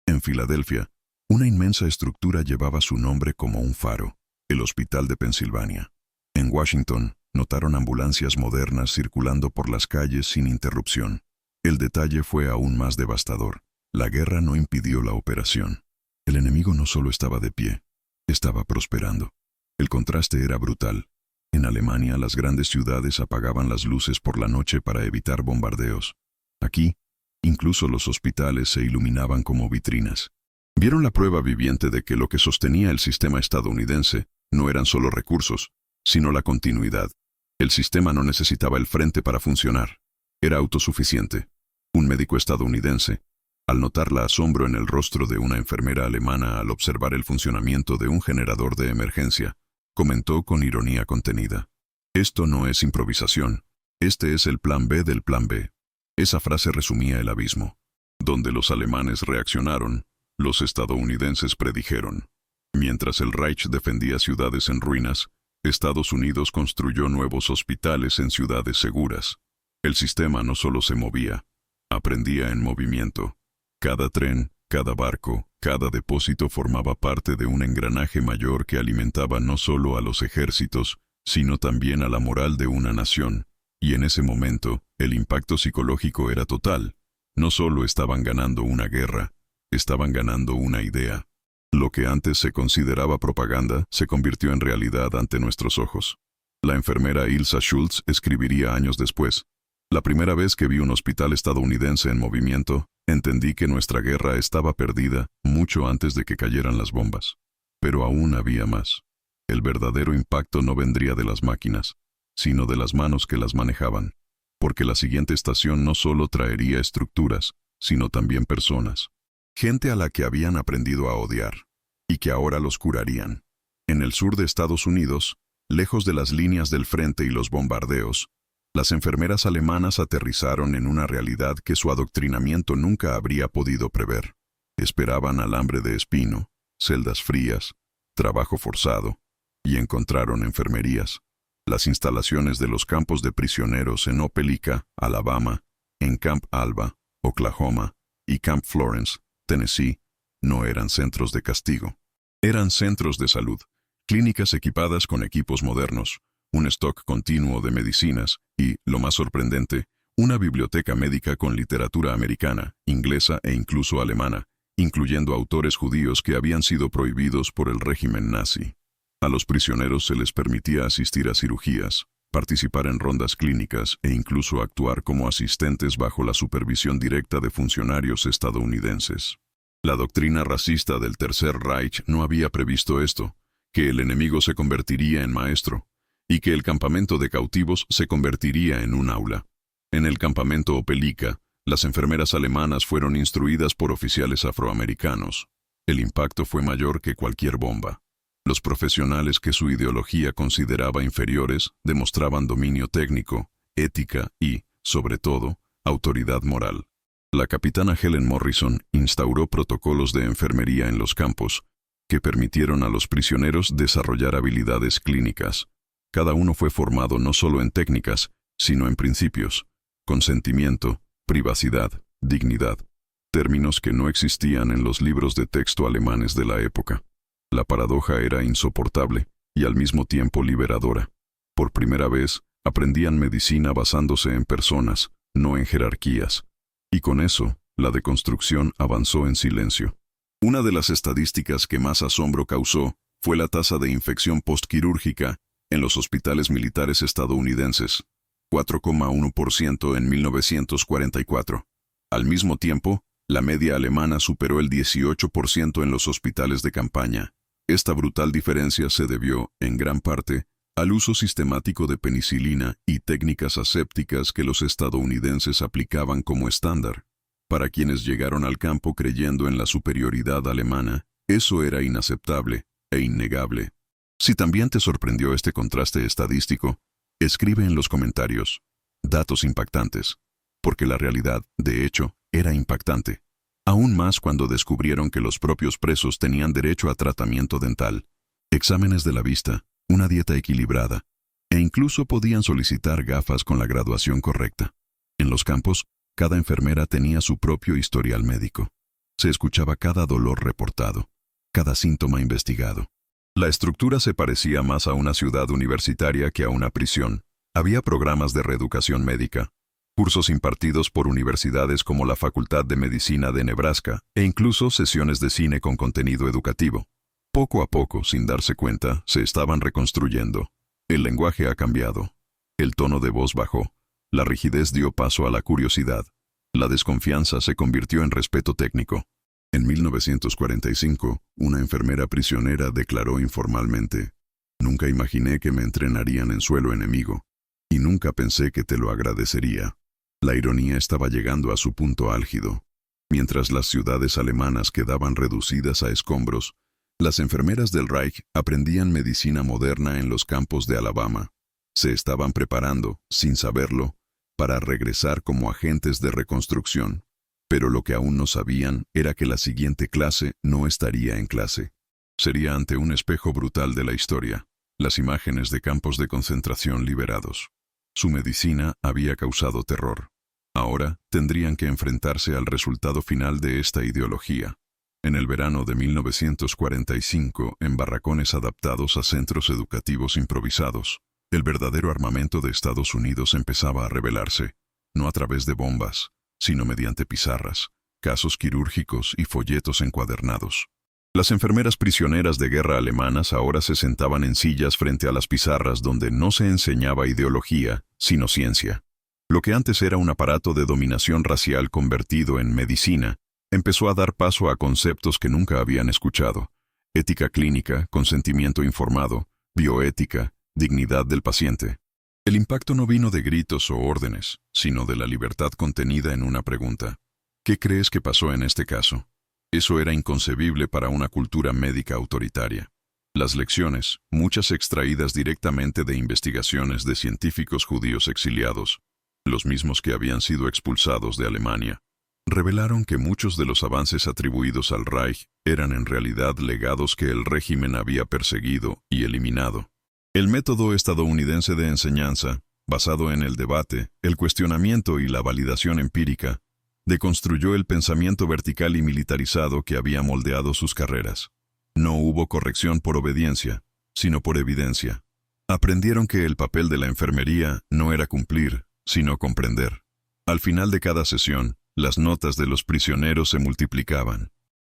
Speaker 1: En Filadelfia, una inmensa estructura llevaba su nombre como un faro, el Hospital de Pensilvania. En Washington, notaron ambulancias modernas circulando por las calles sin interrupción. El detalle fue aún más devastador. La guerra no impidió la operación. El enemigo no solo estaba de pie, estaba prosperando. El contraste era brutal. En Alemania, las grandes ciudades apagaban las luces por la noche para evitar bombardeos. Aquí, incluso los hospitales se iluminaban como vitrinas. Vieron la prueba viviente de que lo que sostenía el sistema estadounidense no eran solo recursos, sino la continuidad. El sistema no necesitaba el frente para funcionar. Era autosuficiente. Un médico estadounidense, al notar la asombro en el rostro de una enfermera alemana al observar el funcionamiento de un generador de emergencia, comentó con ironía contenida: «Esto no es improvisación. Este es el plan B del plan B». Esa frase resumía el abismo. Donde los alemanes reaccionaron, los estadounidenses predijeron. Mientras el Reich defendía ciudades en ruinas, Estados Unidos construyó nuevos hospitales en ciudades seguras. El sistema no solo se movía, aprendía en movimiento. Cada tren, cada barco, cada depósito formaba parte de un engranaje mayor que alimentaba no solo a los ejércitos, sino también a la moral de una nación, y en ese momento, el impacto psicológico era total. No solo estaban ganando una guerra, estaban ganando una idea. Lo que antes se consideraba propaganda se convirtió en realidad ante nuestros ojos. La enfermera Ilsa Schultz escribiría años después: la primera vez que vi un hospital estadounidense en movimiento, entendí que nuestra guerra estaba perdida mucho antes de que cayeran las bombas. Pero aún había más. El verdadero impacto no vendría de las máquinas, sino de las manos que las manejaban, porque la siguiente estación no solo traería estructuras, sino también personas. Gente a la que habían aprendido a odiar, y que ahora los curarían. En el sur de Estados Unidos, lejos de las líneas del frente y los bombardeos, las enfermeras alemanas aterrizaron en una realidad que su adoctrinamiento nunca habría podido prever. Esperaban alambre de espino, celdas frías, trabajo forzado, y encontraron enfermerías. Las instalaciones de los campos de prisioneros en Opelika, Alabama, en Camp Alba, Oklahoma, y Camp Florence, Tennessee, no eran centros de castigo. Eran centros de salud, clínicas equipadas con equipos modernos, un stock continuo de medicinas y, lo más sorprendente, una biblioteca médica con literatura americana, inglesa e incluso alemana, incluyendo autores judíos que habían sido prohibidos por el régimen nazi. A los prisioneros se les permitía asistir a cirugías, participar en rondas clínicas e incluso actuar como asistentes bajo la supervisión directa de funcionarios estadounidenses. La doctrina racista del Tercer Reich no había previsto esto, que el enemigo se convertiría en maestro, y que el campamento de cautivos se convertiría en un aula. En el campamento Opelika, las enfermeras alemanas fueron instruidas por oficiales afroamericanos. El impacto fue mayor que cualquier bomba. Los profesionales que su ideología consideraba inferiores demostraban dominio técnico, ética y, sobre todo, autoridad moral. La capitana Helen Morrison instauró protocolos de enfermería en los campos, que permitieron a los prisioneros desarrollar habilidades clínicas. Cada uno fue formado no solo en técnicas, sino en principios: consentimiento, privacidad, dignidad, términos que no existían en los libros de texto alemanes de la época. La paradoja era insoportable y al mismo tiempo liberadora. Por primera vez, aprendían medicina basándose en personas, no en jerarquías. Y con eso, la deconstrucción avanzó en silencio. Una de las estadísticas que más asombro causó fue la tasa de infección postquirúrgica en los hospitales militares estadounidenses, 4,1% en 1944. Al mismo tiempo, la media alemana superó el 18% en los hospitales de campaña. Esta brutal diferencia se debió, en gran parte, al uso sistemático de penicilina y técnicas asépticas que los estadounidenses aplicaban como estándar. Para quienes llegaron al campo creyendo en la superioridad alemana, eso era inaceptable e innegable. Si también te sorprendió este contraste estadístico, escribe en los comentarios datos impactantes, porque la realidad, de hecho, era impactante. Aún más cuando descubrieron que los propios presos tenían derecho a tratamiento dental, exámenes de la vista, una dieta equilibrada, e incluso podían solicitar gafas con la graduación correcta. En los campos, cada enfermera tenía su propio historial médico. Se escuchaba cada dolor reportado, cada síntoma investigado. La estructura se parecía más a una ciudad universitaria que a una prisión. Había programas de reeducación médica, cursos impartidos por universidades como la Facultad de Medicina de Nebraska, e incluso sesiones de cine con contenido educativo. Poco a poco, sin darse cuenta, se estaban reconstruyendo. El lenguaje ha cambiado. El tono de voz bajó. La rigidez dio paso a la curiosidad. La desconfianza se convirtió en respeto técnico. En 1945, una enfermera prisionera declaró informalmente: «Nunca imaginé que me entrenarían en suelo enemigo, y nunca pensé que te lo agradecería». La ironía estaba llegando a su punto álgido. Mientras las ciudades alemanas quedaban reducidas a escombros, las enfermeras del Reich aprendían medicina moderna en los campos de Alabama. Se estaban preparando, sin saberlo, para regresar como agentes de reconstrucción. Pero lo que aún no sabían era que la siguiente clase no estaría en clase. Sería ante un espejo brutal de la historia, las imágenes de campos de concentración liberados. Su medicina había causado terror. Ahora tendrían que enfrentarse al resultado final de esta ideología. En el verano de 1945, en barracones adaptados a centros educativos improvisados, El verdadero armamento de Estados Unidos empezaba a revelarse, no a través de bombas, sino mediante pizarras, casos quirúrgicos y folletos encuadernados. Las enfermeras prisioneras de guerra alemanas ahora se sentaban en sillas frente a las pizarras donde no se enseñaba ideología, sino ciencia. Lo que antes era un aparato de dominación racial convertido en medicina, empezó a dar paso a conceptos que nunca habían escuchado: ética clínica, consentimiento informado, bioética, dignidad del paciente. El impacto no vino de gritos o órdenes, sino de la libertad contenida en una pregunta. ¿Qué crees que pasó en este caso? Eso era inconcebible para una cultura médica autoritaria. Las lecciones, muchas extraídas directamente de investigaciones de científicos judíos exiliados, los mismos que habían sido expulsados de Alemania, revelaron que muchos de los avances atribuidos al Reich eran en realidad legados que el régimen había perseguido y eliminado. El método estadounidense de enseñanza, basado en el debate, el cuestionamiento y la validación empírica, deconstruyó el pensamiento vertical y militarizado que había moldeado sus carreras. No hubo corrección por obediencia, sino por evidencia. Aprendieron que el papel de la enfermería no era cumplir, sino comprender. Al final de cada sesión, las notas de los prisioneros se multiplicaban,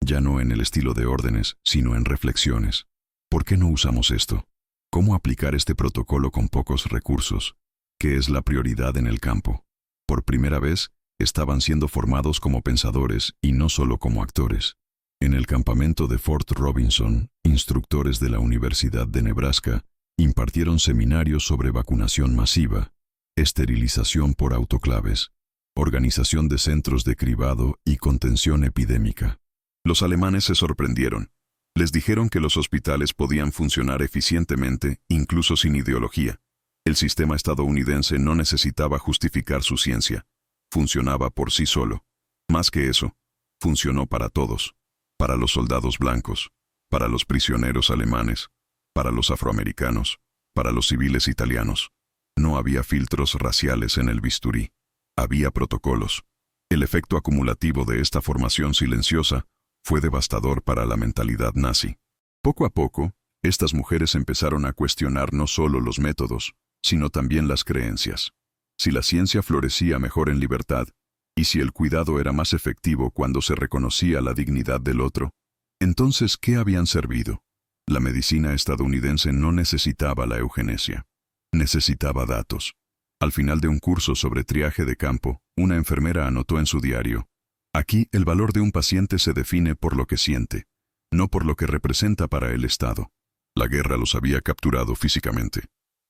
Speaker 1: ya no en el estilo de órdenes, sino en reflexiones. ¿Por qué no usamos esto? ¿Cómo aplicar este protocolo con pocos recursos? ¿Qué es la prioridad en el campo? Por primera vez, estaban siendo formados como pensadores y no solo como actores. En el campamento de Fort Robinson, instructores de la Universidad de Nebraska impartieron seminarios sobre vacunación masiva, esterilización por autoclaves, organización de centros de cribado y contención epidémica. Los alemanes se sorprendieron. Les dijeron que los hospitales podían funcionar eficientemente, incluso sin ideología. El sistema estadounidense no necesitaba justificar su ciencia. Funcionaba por sí solo. Más que eso, funcionó para todos. Para los soldados blancos, para los prisioneros alemanes, para los afroamericanos, para los civiles italianos. No había filtros raciales en el bisturí. Había protocolos. El efecto acumulativo de esta formación silenciosa fue devastador para la mentalidad nazi. Poco a poco, estas mujeres empezaron a cuestionar no solo los métodos, sino también las creencias. Si la ciencia florecía mejor en libertad, y si el cuidado era más efectivo cuando se reconocía la dignidad del otro, entonces, ¿qué habían servido? La medicina estadounidense no necesitaba la eugenesia. Necesitaba datos. Al final de un curso sobre triaje de campo, una enfermera anotó en su diario: aquí el valor de un paciente se define por lo que siente, no por lo que representa para el Estado. La guerra los había capturado físicamente,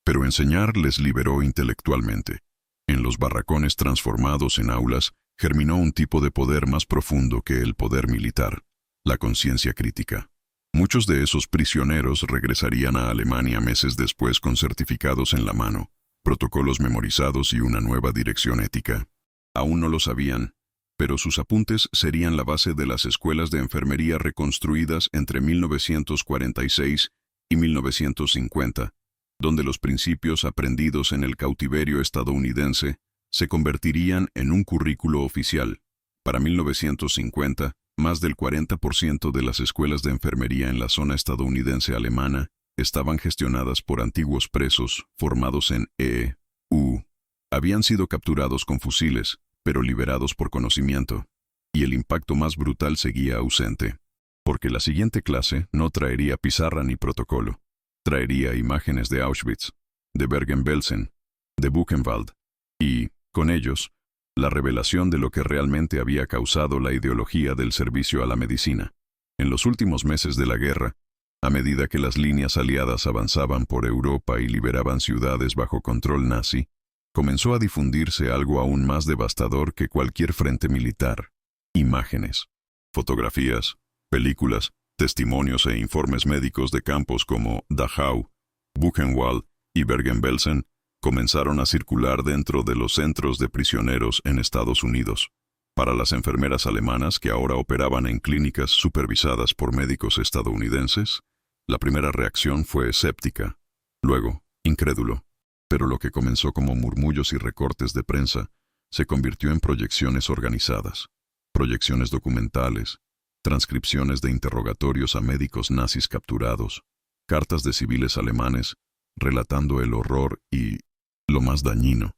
Speaker 1: pero enseñar les liberó intelectualmente. En los barracones transformados en aulas, germinó un tipo de poder más profundo que el poder militar, la conciencia crítica. Muchos de esos prisioneros regresarían a Alemania meses después con certificados en la mano, protocolos memorizados y una nueva dirección ética. Aún no lo sabían, pero sus apuntes serían la base de las escuelas de enfermería reconstruidas entre 1946 y 1950, donde los principios aprendidos en el cautiverio estadounidense se convertirían en un currículo oficial. Para 1950, más del 40% de las escuelas de enfermería en la zona estadounidense alemana estaban gestionadas por antiguos presos formados en E.U. Habían sido capturados con fusiles, pero liberados por conocimiento. Y el impacto más brutal seguía ausente, porque la siguiente clase no traería pizarra ni protocolo. Traería imágenes de Auschwitz, de Bergen-Belsen, de Buchenwald, y, con ellos, la revelación de lo que realmente había causado la ideología del servicio a la medicina. En los últimos meses de la guerra, a medida que las líneas aliadas avanzaban por Europa y liberaban ciudades bajo control nazi, comenzó a difundirse algo aún más devastador que cualquier frente militar: imágenes, fotografías, películas, testimonios e informes médicos de campos como Dachau, Buchenwald y Bergen-Belsen comenzaron a circular dentro de los centros de prisioneros en Estados Unidos. Para las enfermeras alemanas que ahora operaban en clínicas supervisadas por médicos estadounidenses, la primera reacción fue escéptica, luego incrédulo. Pero lo que comenzó como murmullos y recortes de prensa se convirtió en proyecciones organizadas, proyecciones documentales, transcripciones de interrogatorios a médicos nazis capturados, cartas de civiles alemanes relatando el horror y, lo más dañino,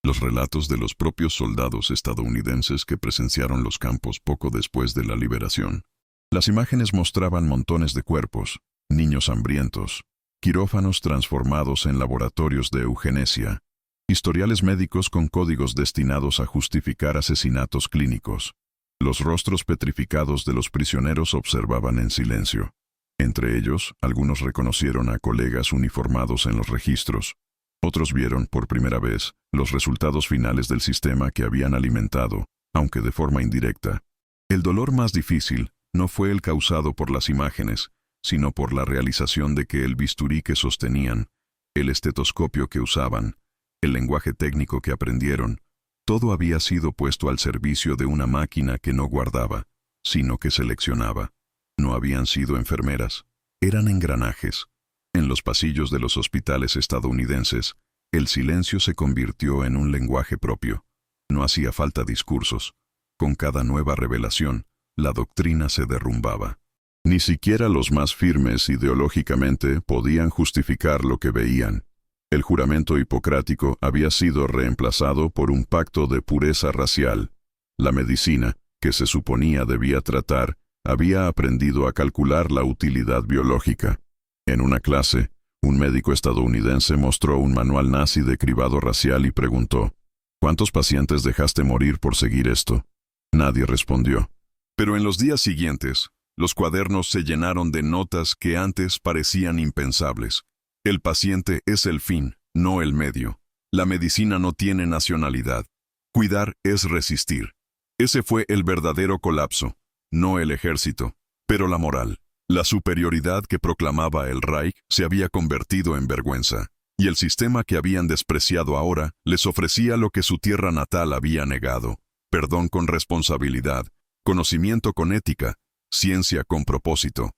Speaker 1: los relatos de los propios soldados estadounidenses que presenciaron los campos poco después de la liberación. Las imágenes mostraban montones de cuerpos, niños hambrientos, quirófanos transformados en laboratorios de eugenesia, historiales médicos con códigos destinados a justificar asesinatos clínicos. Los rostros petrificados de los prisioneros observaban en silencio. Entre ellos, algunos reconocieron a colegas uniformados en los registros. Otros vieron, por primera vez, los resultados finales del sistema que habían alimentado, aunque de forma indirecta. El dolor más difícil no fue el causado por las imágenes, sino por la realización de que el bisturí que sostenían, el estetoscopio que usaban, el lenguaje técnico que aprendieron, todo había sido puesto al servicio de una máquina que no guardaba, sino que seleccionaba. No habían sido enfermeras, eran engranajes. En los pasillos de los hospitales estadounidenses, el silencio se convirtió en un lenguaje propio. No hacía falta discursos. Con cada nueva revelación, la doctrina se derrumbaba. Ni siquiera los más firmes ideológicamente podían justificar lo que veían. El juramento hipocrático había sido reemplazado por un pacto de pureza racial. La medicina, que se suponía debía tratar, había aprendido a calcular la utilidad biológica. En una clase, un médico estadounidense mostró un manual nazi de cribado racial y preguntó, ¿cuántos pacientes dejaste morir por seguir esto? Nadie respondió. Pero en los días siguientes, los cuadernos se llenaron de notas que antes parecían impensables. El paciente es el fin, no el medio. La medicina no tiene nacionalidad. Cuidar es resistir. Ese fue el verdadero colapso, no el ejército, pero la moral. La superioridad que proclamaba el Reich se había convertido en vergüenza, y el sistema que habían despreciado ahora les ofrecía lo que su tierra natal había negado: perdón con responsabilidad, conocimiento con ética, ciencia con propósito.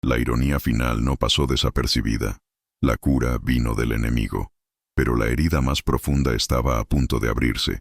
Speaker 1: La ironía final no pasó desapercibida. La cura vino del enemigo, pero la herida más profunda estaba a punto de abrirse,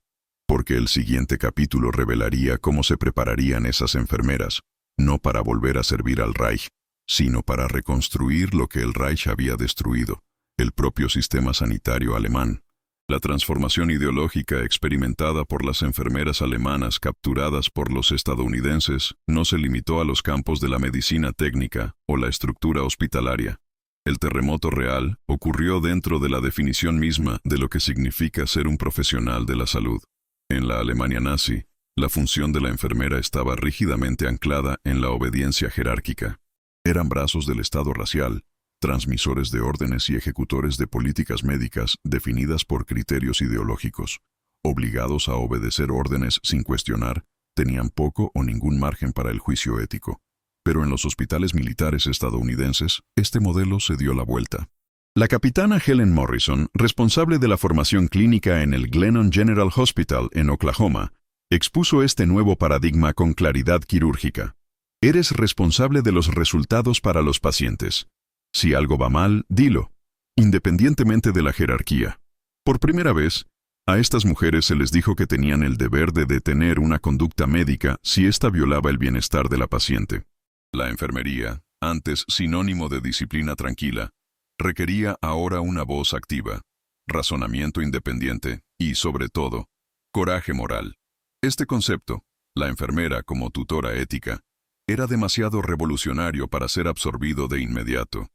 Speaker 1: porque el siguiente capítulo revelaría cómo se prepararían esas enfermeras, no para volver a servir al Reich, sino para reconstruir lo que el Reich había destruido, el propio sistema sanitario alemán. La transformación ideológica experimentada por las enfermeras alemanas capturadas por los estadounidenses no se limitó a los campos de la medicina técnica o la estructura hospitalaria. El terremoto real ocurrió dentro de la definición misma de lo que significa ser un profesional de la salud. En la Alemania nazi, la función de la enfermera estaba rígidamente anclada en la obediencia jerárquica. Eran brazos del Estado racial, transmisores de órdenes y ejecutores de políticas médicas definidas por criterios ideológicos. Obligados a obedecer órdenes sin cuestionar, tenían poco o ningún margen para el juicio ético. Pero en los hospitales militares estadounidenses, este modelo se dio la vuelta. La capitana Helen Morrison, responsable de la formación clínica en el Glennon General Hospital en Oklahoma, expuso este nuevo paradigma con claridad quirúrgica. Eres responsable de los resultados para los pacientes. Si algo va mal, dilo, independientemente de la jerarquía. Por primera vez, a estas mujeres se les dijo que tenían el deber de detener una conducta médica si ésta violaba el bienestar de la paciente. La enfermería, antes sinónimo de disciplina tranquila, requería ahora una voz activa, razonamiento independiente y, sobre todo, coraje moral. Este concepto, la enfermera como tutora ética, era demasiado revolucionario para ser absorbido de inmediato.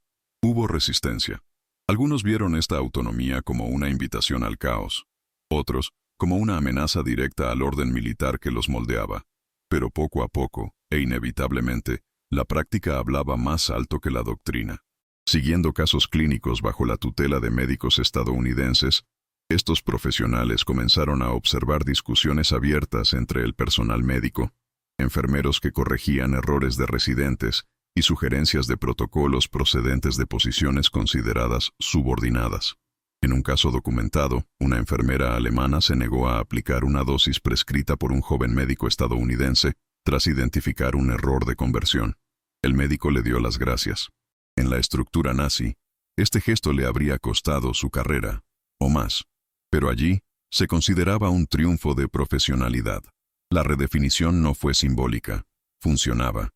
Speaker 1: Hubo resistencia. Algunos vieron esta autonomía como una invitación al caos, otros como una amenaza directa al orden militar que los moldeaba. Pero poco a poco, e inevitablemente, la práctica hablaba más alto que la doctrina. Siguiendo casos clínicos bajo la tutela de médicos estadounidenses, estos profesionales comenzaron a observar discusiones abiertas entre el personal médico, enfermeros que corregían errores de residentes y sugerencias de protocolos procedentes de posiciones consideradas subordinadas. En un caso documentado, una enfermera alemana se negó a aplicar una dosis prescrita por un joven médico estadounidense tras identificar un error de conversión. El médico le dio las gracias. En la estructura nazi, este gesto le habría costado su carrera, o más. Pero allí se consideraba un triunfo de profesionalidad. La redefinición no fue simbólica, funcionaba.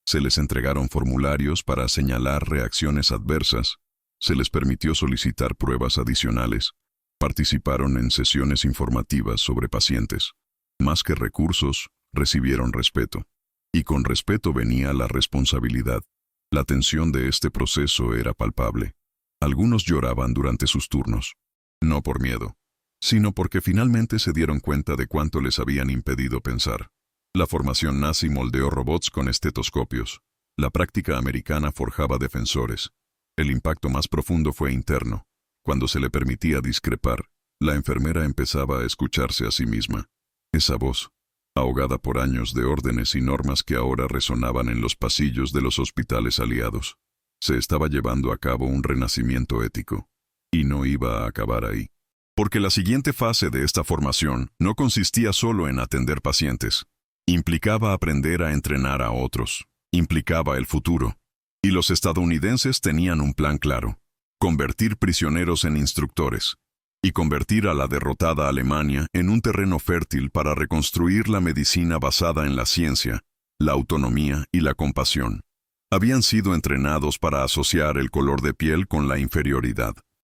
Speaker 1: Se les entregaron formularios para señalar reacciones adversas, Se les permitió solicitar pruebas adicionales. Participaron en sesiones informativas sobre pacientes. Más que recursos, recibieron respeto. Y con respeto venía la responsabilidad. La tensión de este proceso era palpable. Algunos lloraban durante sus turnos. No por miedo, sino porque finalmente se dieron cuenta de cuánto les habían impedido pensar. La formación nazi moldeó robots con estetoscopios. La práctica americana forjaba defensores. El impacto más profundo fue interno. Cuando se le permitía discrepar, la enfermera empezaba a escucharse a sí misma. Esa voz, ahogada por años de órdenes y normas que ahora resonaban en los pasillos de los hospitales aliados. Se estaba llevando a cabo un renacimiento ético. Y no iba a acabar ahí. Porque la siguiente fase de esta formación no consistía solo en atender pacientes. Implicaba aprender a entrenar a otros. Implicaba el futuro. Y los estadounidenses tenían un plan claro: convertir prisioneros en instructores. Y convertir a la derrotada Alemania en un terreno fértil para reconstruir la medicina basada en la ciencia, la autonomía y la compasión. Habían sido entrenados para asociar el color de piel con la inferioridad.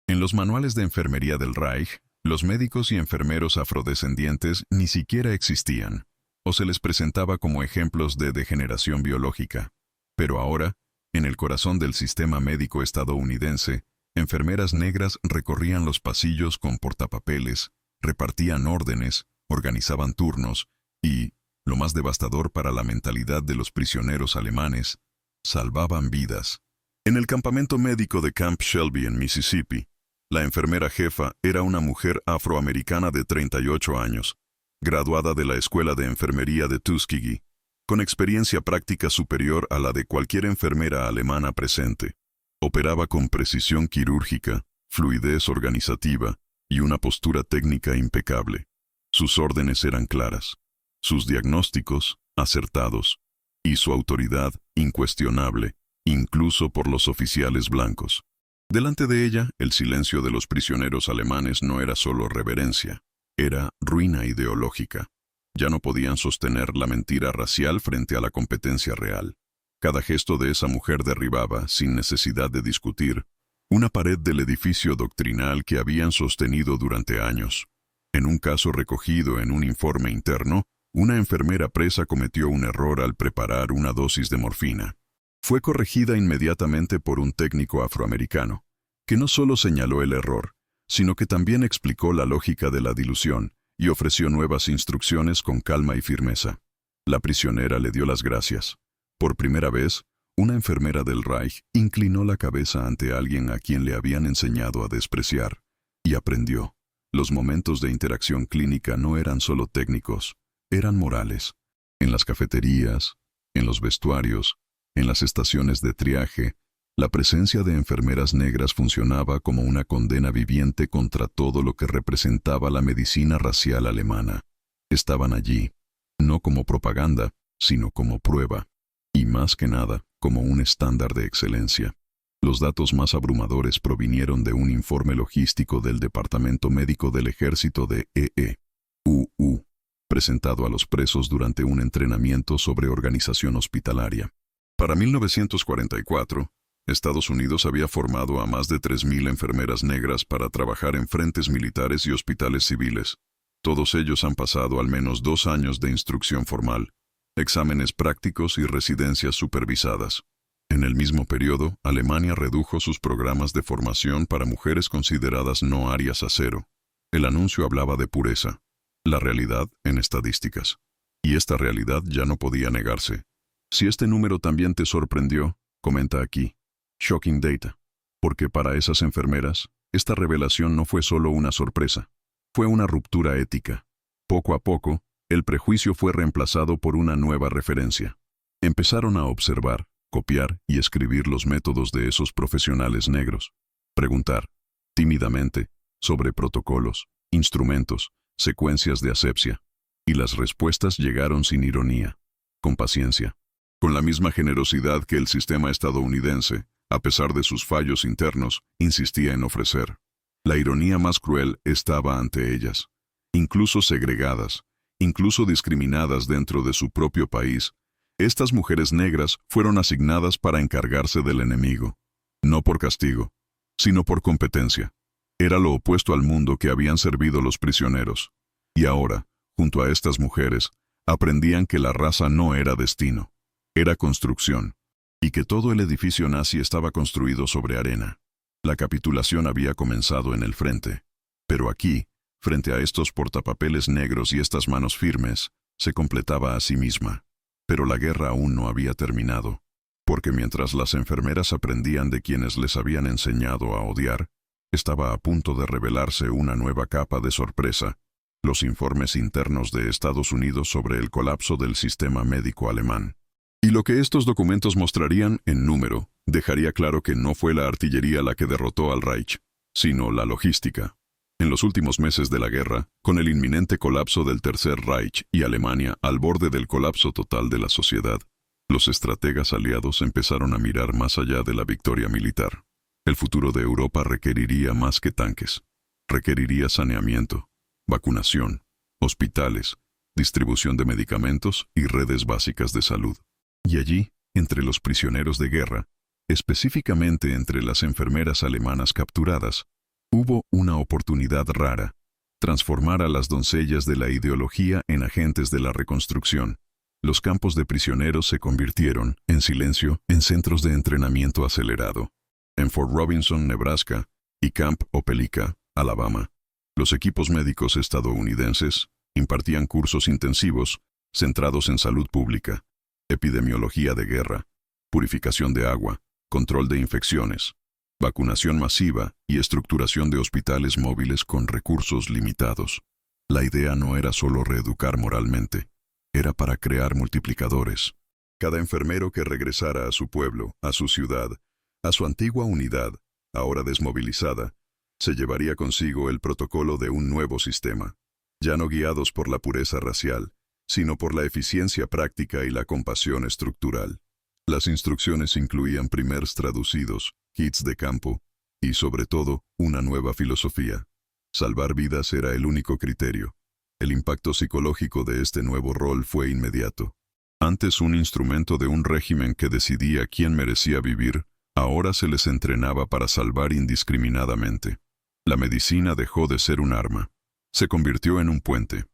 Speaker 1: En los manuales de enfermería del Reich, los médicos y enfermeros afrodescendientes ni siquiera existían, o se les presentaba como ejemplos de degeneración biológica. Pero ahora, en el corazón del sistema médico estadounidense, enfermeras negras recorrían los pasillos con portapapeles, repartían órdenes, organizaban turnos y, lo más devastador para la mentalidad de los prisioneros alemanes, salvaban vidas. En el campamento médico de Camp Shelby en Mississippi, la enfermera jefa era una mujer afroamericana de 38 años, graduada de la Escuela de Enfermería de Tuskegee, con experiencia práctica superior a la de cualquier enfermera alemana presente. Operaba con precisión quirúrgica, fluidez organizativa y una postura técnica impecable. Sus órdenes eran claras, sus diagnósticos acertados y su autoridad incuestionable, incluso por los oficiales blancos. Delante de ella, el silencio de los prisioneros alemanes no era solo reverencia, era ruina ideológica. Ya no podían sostener la mentira racial frente a la competencia real. Cada gesto de esa mujer derribaba, sin necesidad de discutir, una pared del edificio doctrinal que habían sostenido durante años. En un caso recogido en un informe interno, una enfermera presa cometió un error al preparar una dosis de morfina. Fue corregida inmediatamente por un técnico afroamericano, que no solo señaló el error, sino que también explicó la lógica de la dilución y ofreció nuevas instrucciones con calma y firmeza. La prisionera le dio las gracias. Por primera vez, una enfermera del Reich inclinó la cabeza ante alguien a quien le habían enseñado a despreciar, y aprendió. Los momentos de interacción clínica no eran solo técnicos, eran morales. En las cafeterías, en los vestuarios, en las estaciones de triaje, la presencia de enfermeras negras funcionaba como una condena viviente contra todo lo que representaba la medicina racial alemana. Estaban allí, no como propaganda, sino como prueba, y más que nada, como un estándar de excelencia. Los datos más abrumadores provinieron de un informe logístico del Departamento Médico del Ejército de EEUU, presentado a los presos durante un entrenamiento sobre organización hospitalaria. Para 1944, Estados Unidos había formado a más de 3.000 enfermeras negras para trabajar en frentes militares y hospitales civiles. Todos ellos han pasado al menos 2 años de instrucción formal, exámenes prácticos y residencias supervisadas. En el mismo periodo, Alemania redujo sus programas de formación para mujeres consideradas no arias a cero. El anuncio hablaba de pureza, la realidad en estadísticas. Y esta realidad ya no podía negarse. Si este número también te sorprendió, comenta aquí. Shocking data. Porque para esas enfermeras, esta revelación no fue solo una sorpresa. Fue una ruptura ética. Poco a poco, el prejuicio fue reemplazado por una nueva referencia. Empezaron a observar, copiar y escribir los métodos de esos profesionales negros. Preguntar, tímidamente, sobre protocolos, instrumentos, secuencias de asepsia. Y las respuestas llegaron sin ironía, con paciencia, con la misma generosidad que el sistema estadounidense, a pesar de sus fallos internos, insistía en ofrecer. La ironía más cruel estaba ante ellas. Incluso segregadas, incluso discriminadas dentro de su propio país, estas mujeres negras fueron asignadas para encargarse del enemigo. No por castigo, sino por competencia. Era lo opuesto al mundo que habían servido los prisioneros. Y ahora, junto a estas mujeres, aprendían que la raza no era destino, era construcción, y que todo el edificio nazi estaba construido sobre arena. La capitulación había comenzado en el frente, pero aquí, frente a estos portapapeles negros y estas manos firmes, se completaba a sí misma. Pero la guerra aún no había terminado, porque mientras las enfermeras aprendían de quienes les habían enseñado a odiar, estaba a punto de revelarse una nueva capa de sorpresa: los informes internos de Estados Unidos sobre el colapso del sistema médico alemán. Y lo que estos documentos mostrarían, en número, dejaría claro que no fue la artillería la que derrotó al Reich, sino la logística. En los últimos meses de la guerra, con el inminente colapso del Tercer Reich y Alemania al borde del colapso total de la sociedad, los estrategas aliados empezaron a mirar más allá de la victoria militar. El futuro de Europa requeriría más que tanques. Requeriría saneamiento, vacunación, hospitales, distribución de medicamentos y redes básicas de salud. Y allí, entre los prisioneros de guerra, específicamente entre las enfermeras alemanas capturadas, hubo una oportunidad rara: transformar a las doncellas de la ideología en agentes de la reconstrucción. Los campos de prisioneros se convirtieron, en silencio, en centros de entrenamiento acelerado. En Fort Robinson, Nebraska, y Camp Opelika, Alabama, los equipos médicos estadounidenses impartían cursos intensivos centrados en salud pública, epidemiología de guerra, purificación de agua, control de infecciones, vacunación masiva y estructuración de hospitales móviles con recursos limitados. La idea no era solo reeducar moralmente, era para crear multiplicadores. Cada enfermero que regresara a su pueblo, a su ciudad, a su antigua unidad, ahora desmovilizada, se llevaría consigo el protocolo de un nuevo sistema, ya no guiados por la pureza racial, sino por la eficiencia práctica y la compasión estructural. Las instrucciones incluían primers traducidos, kits de campo, y sobre todo, una nueva filosofía. Salvar vidas era el único criterio. El impacto psicológico de este nuevo rol fue inmediato. Antes un instrumento de un régimen que decidía quién merecía vivir, ahora se les entrenaba para salvar indiscriminadamente. La medicina dejó de ser un arma. Se convirtió en un puente.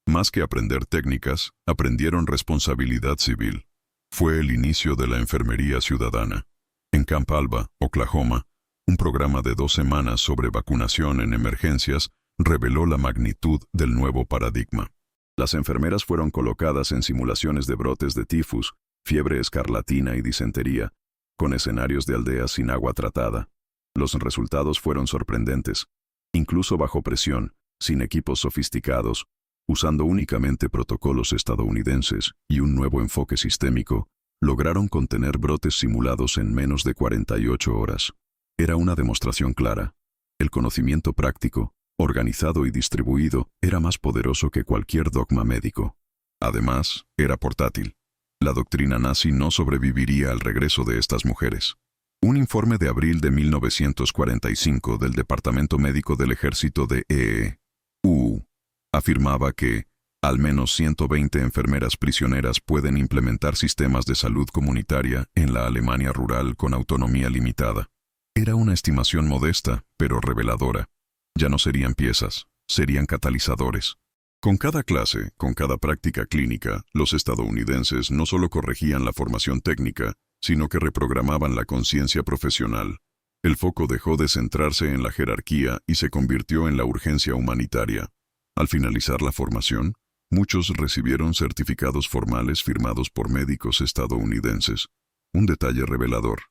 Speaker 1: Más que aprender técnicas, aprendieron responsabilidad civil. Fue el inicio de la enfermería ciudadana. En Camp Alba, Oklahoma, un programa de 2 semanas sobre vacunación en emergencias reveló la magnitud del nuevo paradigma. Las enfermeras fueron colocadas en simulaciones de brotes de tifus, fiebre escarlatina y disentería, con escenarios de aldeas sin agua tratada. Los resultados fueron sorprendentes. Incluso bajo presión, sin equipos sofisticados, usando únicamente protocolos estadounidenses y un nuevo enfoque sistémico, lograron contener brotes simulados en menos de 48 horas. Era una demostración clara. El conocimiento práctico, organizado y distribuido, era más poderoso que cualquier dogma médico. Además, era portátil. La doctrina nazi no sobreviviría al regreso de estas mujeres. Un informe de abril de 1945 del Departamento Médico del Ejército de E.U. afirmaba que al menos 120 enfermeras prisioneras pueden implementar sistemas de salud comunitaria en la Alemania rural con autonomía limitada. Era una estimación modesta, pero reveladora. Ya no serían piezas, serían catalizadores. Con cada clase, con cada práctica clínica, los estadounidenses no solo corregían la formación técnica, sino que reprogramaban la conciencia profesional. El foco dejó de centrarse en la jerarquía y se convirtió en la urgencia humanitaria. Al finalizar la formación, muchos recibieron certificados formales firmados por médicos estadounidenses. Un detalle revelador: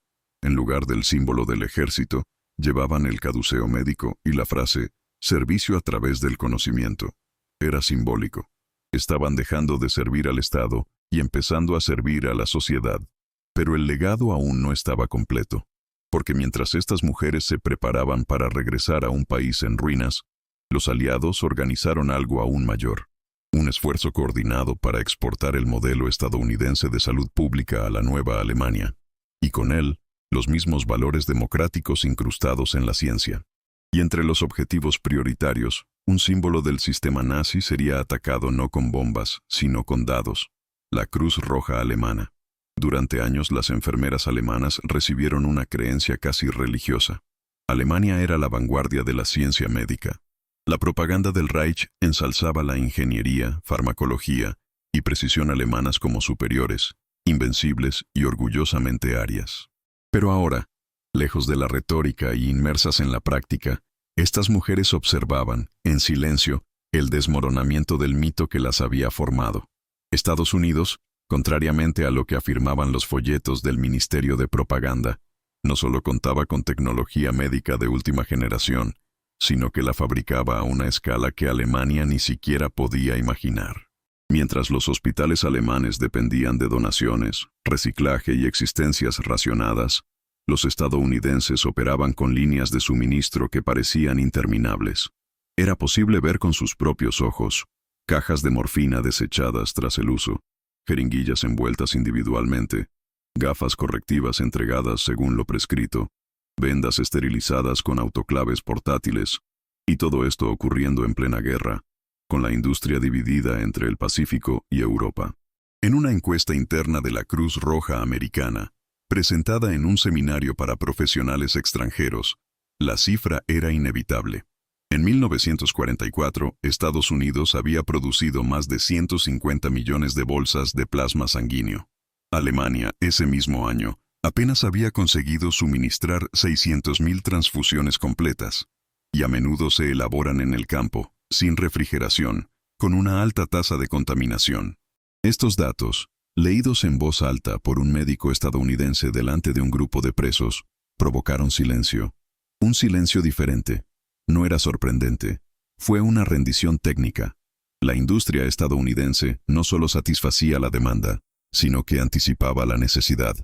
Speaker 1: en lugar del símbolo del ejército, llevaban el caduceo médico y la frase «servicio a través del conocimiento». Era simbólico. Estaban dejando de servir al Estado y empezando a servir a la sociedad. Pero el legado aún no estaba completo, porque mientras estas mujeres se preparaban para regresar a un país en ruinas, los aliados organizaron algo aún mayor: un esfuerzo coordinado para exportar el modelo estadounidense de salud pública a la nueva Alemania, y con él, los mismos valores democráticos incrustados en la ciencia. Y entre los objetivos prioritarios, un símbolo del sistema nazi sería atacado no con bombas, sino con dados: la Cruz Roja Alemana. Durante años las enfermeras alemanas recibieron una creencia casi religiosa. Alemania era la vanguardia de la ciencia médica. La propaganda del Reich ensalzaba la ingeniería, farmacología y precisión alemanas como superiores, invencibles y orgullosamente arias. Pero ahora, lejos de la retórica y inmersas en la práctica, estas mujeres observaban, en silencio, el desmoronamiento del mito que las había formado. Estados Unidos, contrariamente a lo que afirmaban los folletos del Ministerio de Propaganda, no solo contaba con tecnología médica de última generación, sino que la fabricaba a una escala que Alemania ni siquiera podía imaginar. Mientras los hospitales alemanes dependían de donaciones, reciclaje y existencias racionadas, los estadounidenses operaban con líneas de suministro que parecían interminables. Era posible ver con sus propios ojos cajas de morfina desechadas tras el uso, jeringuillas envueltas individualmente, gafas correctivas entregadas según lo prescrito, vendas esterilizadas con autoclaves portátiles, y todo esto ocurriendo en plena guerra, con la industria dividida entre el Pacífico y Europa. En una encuesta interna de la Cruz Roja Americana, presentada en un seminario para profesionales extranjeros, la cifra era inevitable. En 1944, Estados Unidos había producido más de 150 millones de bolsas de plasma sanguíneo. Alemania, ese mismo año, apenas había conseguido suministrar 600.000 transfusiones completas, y a menudo se elaboran en el campo, sin refrigeración, con una alta tasa de contaminación. Estos datos, leídos en voz alta por un médico estadounidense delante de un grupo de presos, provocaron silencio. Un silencio diferente. No era sorprendente. Fue una rendición técnica. La industria estadounidense no solo satisfacía la demanda, sino que anticipaba la necesidad.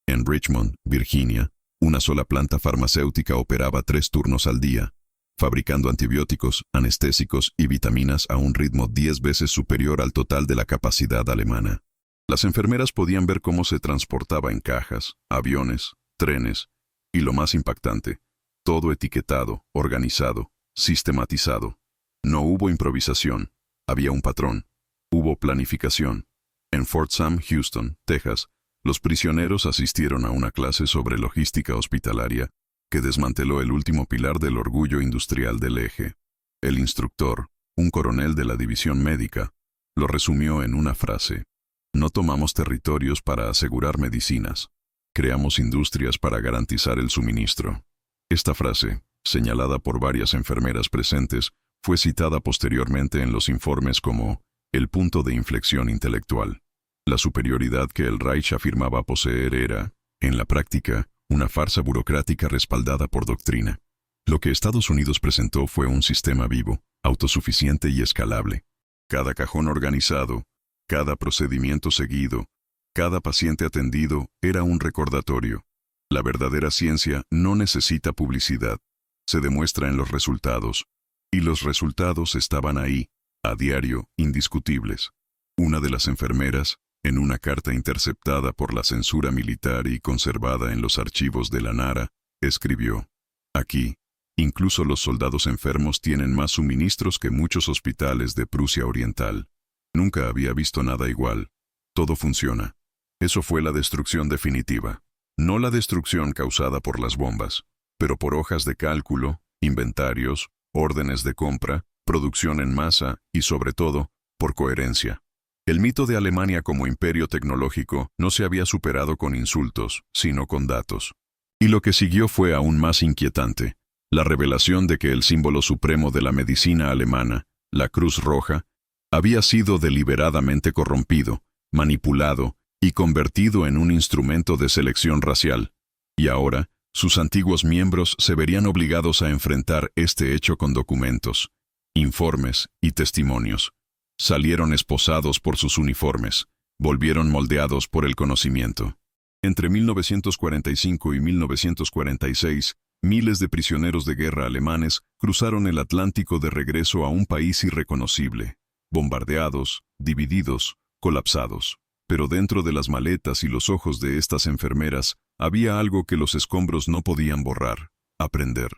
Speaker 1: En Richmond, Virginia, una sola planta farmacéutica operaba 3 turnos al día, fabricando antibióticos, anestésicos y vitaminas a un ritmo 10 veces superior al total de la capacidad alemana. Las enfermeras podían ver cómo se transportaba en cajas, aviones, trenes, y lo más impactante, todo etiquetado, organizado, sistematizado. No hubo improvisación, había un patrón, hubo planificación. En Fort Sam, Houston, Texas, los prisioneros asistieron a una clase sobre logística hospitalaria que desmanteló el último pilar del orgullo industrial del eje. El instructor, un coronel de la división médica, lo resumió en una frase: no tomamos territorios para asegurar medicinas, creamos industrias para garantizar el suministro. Esta frase, señalada por varias enfermeras presentes, fue citada posteriormente en los informes como el punto de inflexión intelectual. La superioridad que el Reich afirmaba poseer era, en la práctica, una farsa burocrática respaldada por doctrina. Lo que Estados Unidos presentó fue un sistema vivo, autosuficiente y escalable. Cada cajón organizado, cada procedimiento seguido, cada paciente atendido era un recordatorio. La verdadera ciencia no necesita publicidad, se demuestra en los resultados, y los resultados estaban ahí, a diario, indiscutibles. Una de las enfermeras, en una carta interceptada por la censura militar y conservada en los archivos de la Nara, escribió: aquí, incluso los soldados enfermos tienen más suministros que muchos hospitales de Prusia Oriental. Nunca había visto nada igual. Todo funciona. Eso fue la destrucción definitiva. No la destrucción causada por las bombas, pero por hojas de cálculo, inventarios, órdenes de compra, producción en masa y, sobre todo, por coherencia. El mito de Alemania como imperio tecnológico no se había superado con insultos, sino con datos. Y lo que siguió fue aún más inquietante: la revelación de que el símbolo supremo de la medicina alemana, la Cruz Roja, había sido deliberadamente corrompido, manipulado y convertido en un instrumento de selección racial. Y ahora, sus antiguos miembros se verían obligados a enfrentar este hecho con documentos, informes y testimonios. Salieron esposados por sus uniformes, volvieron moldeados por el conocimiento. Entre 1945 y 1946, miles de prisioneros de guerra alemanes cruzaron el Atlántico de regreso a un país irreconocible, bombardeados, divididos, colapsados. Pero dentro de las maletas y los ojos de estas enfermeras había algo que los escombros no podían borrar: aprender.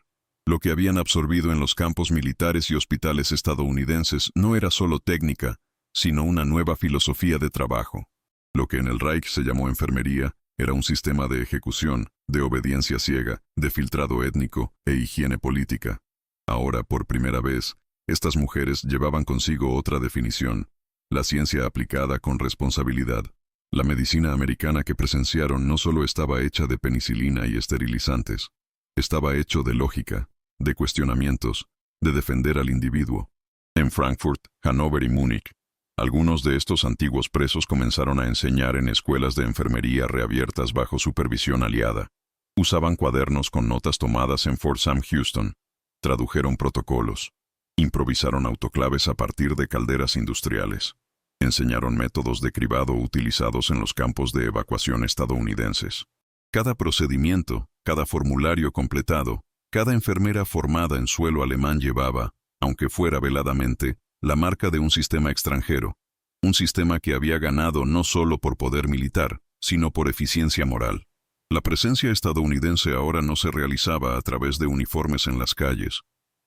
Speaker 1: Lo que habían absorbido en los campos militares y hospitales estadounidenses no era solo técnica, sino una nueva filosofía de trabajo. Lo que en el Reich se llamó enfermería, Era un sistema de ejecución, de obediencia ciega, de filtrado étnico e higiene política. Ahora, por primera vez, estas mujeres llevaban consigo otra definición: la ciencia aplicada con responsabilidad. La medicina americana que presenciaron no solo estaba hecha de penicilina y esterilizantes, estaba hecho de lógica, de cuestionamientos, de defender al individuo. En Frankfurt, Hannover y Múnich, algunos de estos antiguos presos comenzaron a enseñar en escuelas de enfermería reabiertas bajo supervisión aliada. Usaban cuadernos con notas tomadas en Fort Sam Houston, tradujeron protocolos, improvisaron autoclaves a partir de calderas industriales. Enseñaron métodos de cribado utilizados en los campos de evacuación estadounidenses. Cada procedimiento, cada formulario completado, cada enfermera formada en suelo alemán llevaba, aunque fuera veladamente, la marca de un sistema extranjero, un sistema que había ganado no solo por poder militar, sino por eficiencia moral. La presencia estadounidense ahora no se realizaba a través de uniformes en las calles,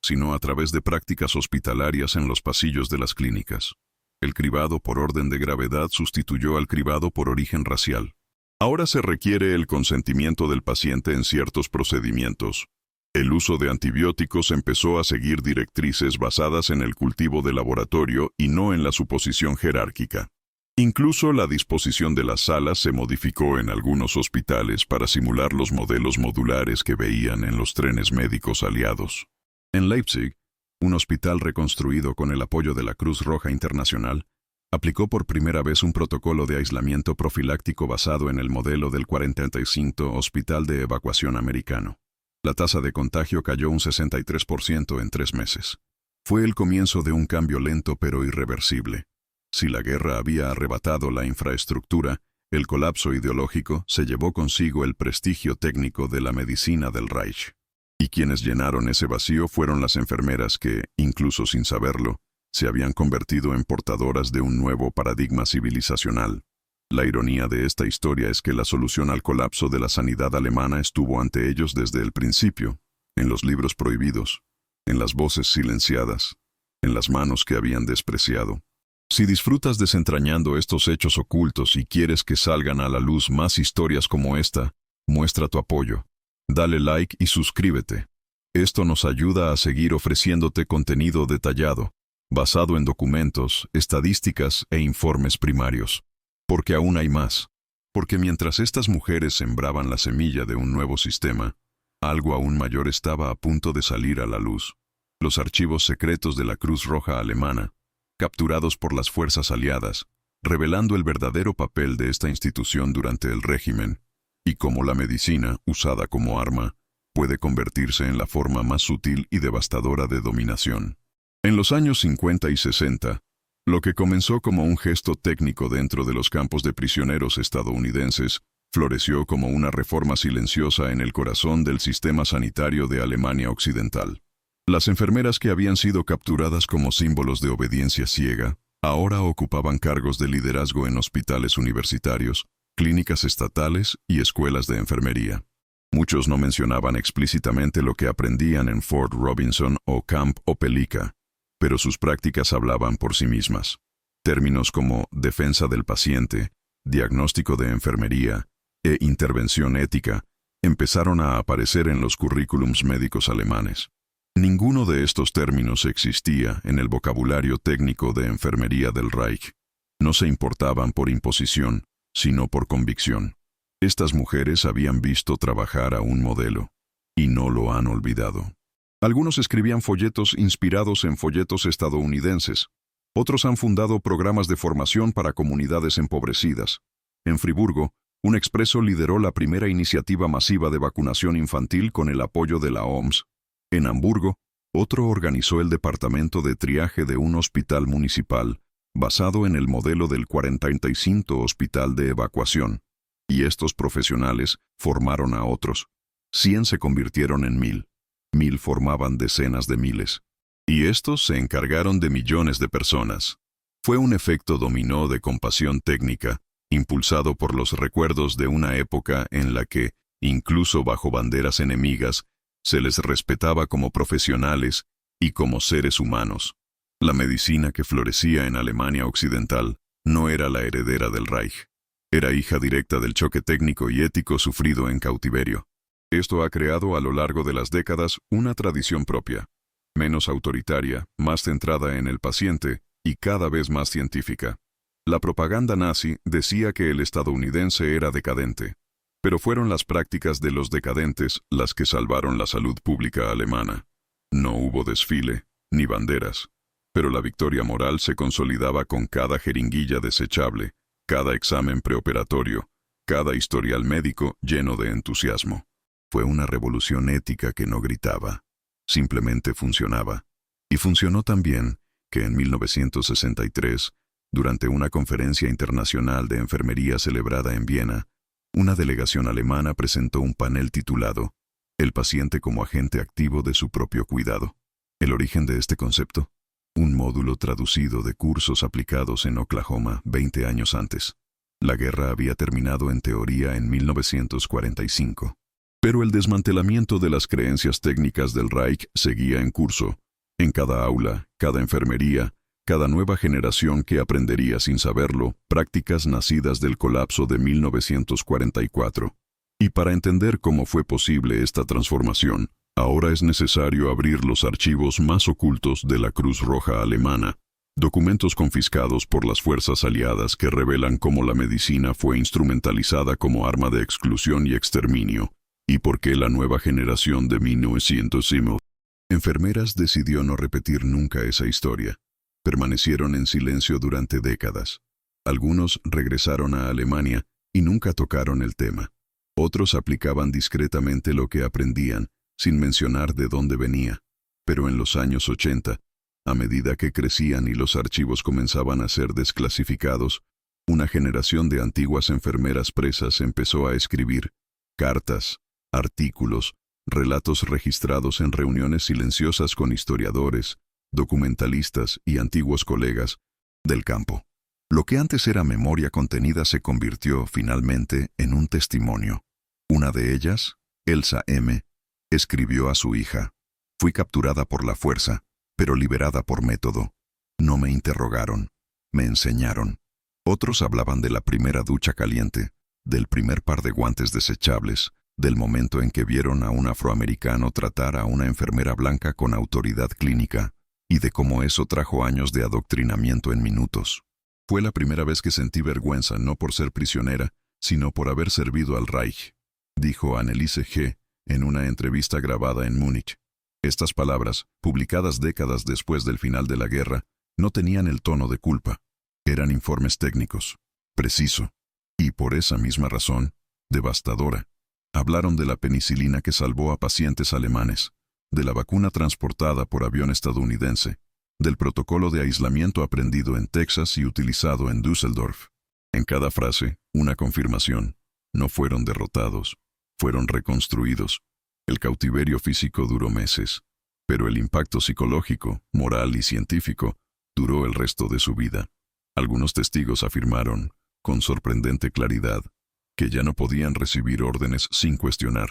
Speaker 1: sino a través de prácticas hospitalarias en los pasillos de las clínicas. El cribado por orden de gravedad sustituyó al cribado por origen racial. Ahora se requiere el consentimiento del paciente en ciertos procedimientos. El uso de antibióticos empezó a seguir directrices basadas en el cultivo de laboratorio y no en la suposición jerárquica. Incluso la disposición de las salas se modificó en algunos hospitales para simular los modelos modulares que veían en los trenes médicos aliados. En Leipzig, un hospital reconstruido con el apoyo de la Cruz Roja Internacional, aplicó por primera vez un protocolo de aislamiento profiláctico basado en el modelo del 45 Hospital de Evacuación americano. La tasa de contagio cayó un 63% en 3 meses. Fue el comienzo de un cambio lento pero irreversible. Si la guerra había arrebatado la infraestructura, el colapso ideológico se llevó consigo el prestigio técnico de la medicina del Reich. Y quienes llenaron ese vacío fueron las enfermeras que, incluso sin saberlo, se habían convertido en portadoras de un nuevo paradigma civilizacional. La ironía de esta historia es que la solución al colapso de la sanidad alemana estuvo ante ellos desde el principio, en los libros prohibidos, en las voces silenciadas, en las manos que habían despreciado. Si disfrutas desentrañando estos hechos ocultos y quieres que salgan a la luz más historias como esta, muestra tu apoyo. Dale like y suscríbete. Esto nos ayuda a seguir ofreciéndote contenido detallado, basado en documentos, estadísticas e informes primarios. Porque aún hay más. Porque mientras estas mujeres sembraban la semilla de un nuevo sistema, algo aún mayor estaba a punto de salir a la luz. Los archivos secretos de la Cruz Roja alemana, capturados por las fuerzas aliadas, revelando el verdadero papel de esta institución durante el régimen, y cómo la medicina, usada como arma, puede convertirse en la forma más sutil y devastadora de dominación. En los años 50 y 60, lo que comenzó como un gesto técnico dentro de los campos de prisioneros estadounidenses, floreció como una reforma silenciosa en el corazón del sistema sanitario de Alemania Occidental. Las enfermeras que habían sido capturadas como símbolos de obediencia ciega, ahora ocupaban cargos de liderazgo en hospitales universitarios, clínicas estatales y escuelas de enfermería. Muchos no mencionaban explícitamente lo que aprendían en Fort Robinson o Camp Opelika, pero sus prácticas hablaban por sí mismas. Términos como defensa del paciente, diagnóstico de enfermería e intervención ética empezaron a aparecer en los currículums médicos alemanes. Ninguno de estos términos existía en el vocabulario técnico de enfermería del Reich. No se importaban por imposición, sino por convicción. Estas mujeres habían visto trabajar a un modelo, y no lo han olvidado. Algunos escribían folletos inspirados en folletos estadounidenses. Otros han fundado programas de formación para comunidades empobrecidas. En Friburgo, un expreso lideró la primera iniciativa masiva de vacunación infantil con el apoyo de la OMS. En Hamburgo, otro organizó el departamento de triaje de un hospital municipal, basado en el modelo del 45 Hospital de Evacuación. Y estos profesionales formaron a otros. 100 se convirtieron en 1000. 1000 formaban decenas de miles. Y estos se encargaron de millones de personas. Fue un efecto dominó de compasión técnica, impulsado por los recuerdos de una época en la que, incluso bajo banderas enemigas, se les respetaba como profesionales y como seres humanos. La medicina que florecía en Alemania Occidental no era la heredera del Reich. Era hija directa del choque técnico y ético sufrido en cautiverio. Esto ha creado a lo largo de las décadas una tradición propia, menos autoritaria, más centrada en el paciente y cada vez más científica. La propaganda nazi decía que el estadounidense era decadente, pero fueron las prácticas de los decadentes las que salvaron la salud pública alemana. No hubo desfile, ni banderas, pero la victoria moral se consolidaba con cada jeringuilla desechable, cada examen preoperatorio, cada historial médico lleno de entusiasmo. Fue una revolución ética que no gritaba, simplemente funcionaba. Y funcionó tan bien que en 1963, durante una conferencia internacional de enfermería celebrada en Viena, una delegación alemana presentó un panel titulado «El paciente como agente activo de su propio cuidado». ¿El origen de este concepto? Un módulo traducido de cursos aplicados en Oklahoma 20 años antes. La guerra había terminado en teoría en 1945. Pero el desmantelamiento de las creencias técnicas del Reich seguía en curso. En cada aula, cada enfermería, cada nueva generación que aprendería sin saberlo, prácticas nacidas del colapso de 1944. Y para entender cómo fue posible esta transformación, ahora es necesario abrir los archivos más ocultos de la Cruz Roja alemana, documentos confiscados por las fuerzas aliadas que revelan cómo la medicina fue instrumentalizada como arma de exclusión y exterminio, y por qué la nueva generación de 1900 enfermeras decidió no repetir nunca esa historia. Permanecieron en silencio durante décadas. Algunos regresaron a Alemania y nunca tocaron el tema. Otros aplicaban discretamente lo que aprendían, sin mencionar de dónde venía. Pero en los años 80, a medida que crecían y los archivos comenzaban a ser desclasificados, una generación de antiguas enfermeras presas empezó a escribir cartas, artículos, relatos registrados en reuniones silenciosas con historiadores, documentalistas y antiguos colegas del campo. Lo que antes era memoria contenida se convirtió finalmente en un testimonio. Una de ellas, Elsa M., escribió a su hija: «Fui capturada por la fuerza, pero liberada por método. No me interrogaron, me enseñaron». Otros hablaban de la primera ducha caliente, del primer par de guantes desechables, del momento en que vieron a un afroamericano tratar a una enfermera blanca con autoridad clínica, y de cómo eso trajo años de adoctrinamiento en minutos. «Fue la primera vez que sentí vergüenza no por ser prisionera, sino por haber servido al Reich», dijo Anneliese G. en una entrevista grabada en Múnich. Estas palabras, publicadas décadas después del final de la guerra, no tenían el tono de culpa. Eran informes técnicos, preciso, y por esa misma razón, devastadora. Hablaron de la penicilina que salvó a pacientes alemanes, de la vacuna transportada por avión estadounidense, del protocolo de aislamiento aprendido en Texas y utilizado en Düsseldorf. En cada frase, una confirmación. No fueron derrotados, fueron reconstruidos. El cautiverio físico duró meses, pero el impacto psicológico, moral y científico duró el resto de su vida. Algunos testigos afirmaron, con sorprendente claridad, que ya no podían recibir órdenes sin cuestionar.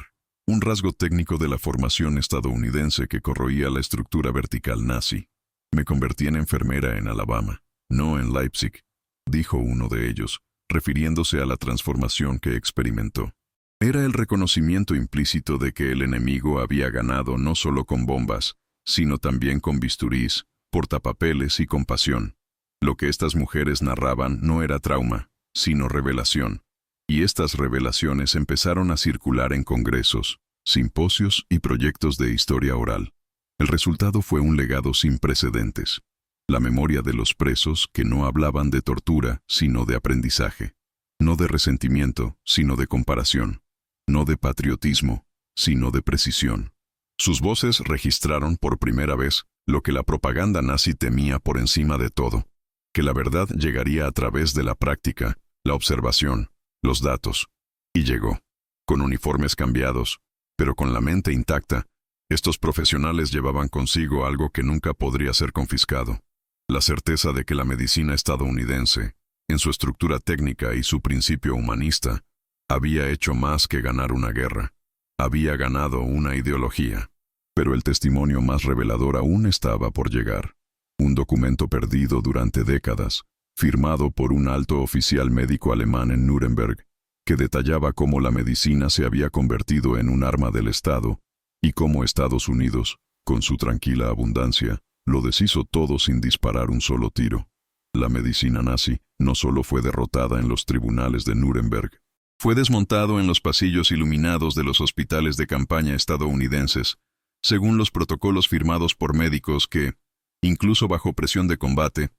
Speaker 1: Un rasgo técnico de la formación estadounidense que corroía la estructura vertical nazi. «Me convertí en enfermera en Alabama, no en Leipzig», dijo uno de ellos, refiriéndose a la transformación que experimentó. Era el reconocimiento implícito de que el enemigo había ganado no solo con bombas, sino también con bisturís, portapapeles y compasión. Lo que estas mujeres narraban no era trauma, sino revelación. Y estas revelaciones empezaron a circular en congresos, simposios y proyectos de historia oral. El resultado fue un legado sin precedentes. La memoria de los presos que no hablaban de tortura, sino de aprendizaje. No de resentimiento, sino de comparación. No de patriotismo, sino de precisión. Sus voces registraron por primera vez lo que la propaganda nazi temía por encima de todo: que la verdad llegaría a través de la práctica, la observación, los datos. Y llegó. Con uniformes cambiados, pero con la mente intacta, estos profesionales llevaban consigo algo que nunca podría ser confiscado: la certeza de que la medicina estadounidense, en su estructura técnica y su principio humanista, había hecho más que ganar una guerra. Había ganado una ideología. Pero el testimonio más revelador aún estaba por llegar. Un documento perdido durante décadas, firmado por un alto oficial médico alemán en Nuremberg, que detallaba cómo la medicina se había convertido en un arma del Estado y cómo Estados Unidos, con su tranquila abundancia, lo deshizo todo sin disparar un solo tiro. La medicina nazi no solo fue derrotada en los tribunales de Nuremberg, fue desmontado en los pasillos iluminados de los hospitales de campaña estadounidenses, según los protocolos firmados por médicos que, incluso bajo presión de combate,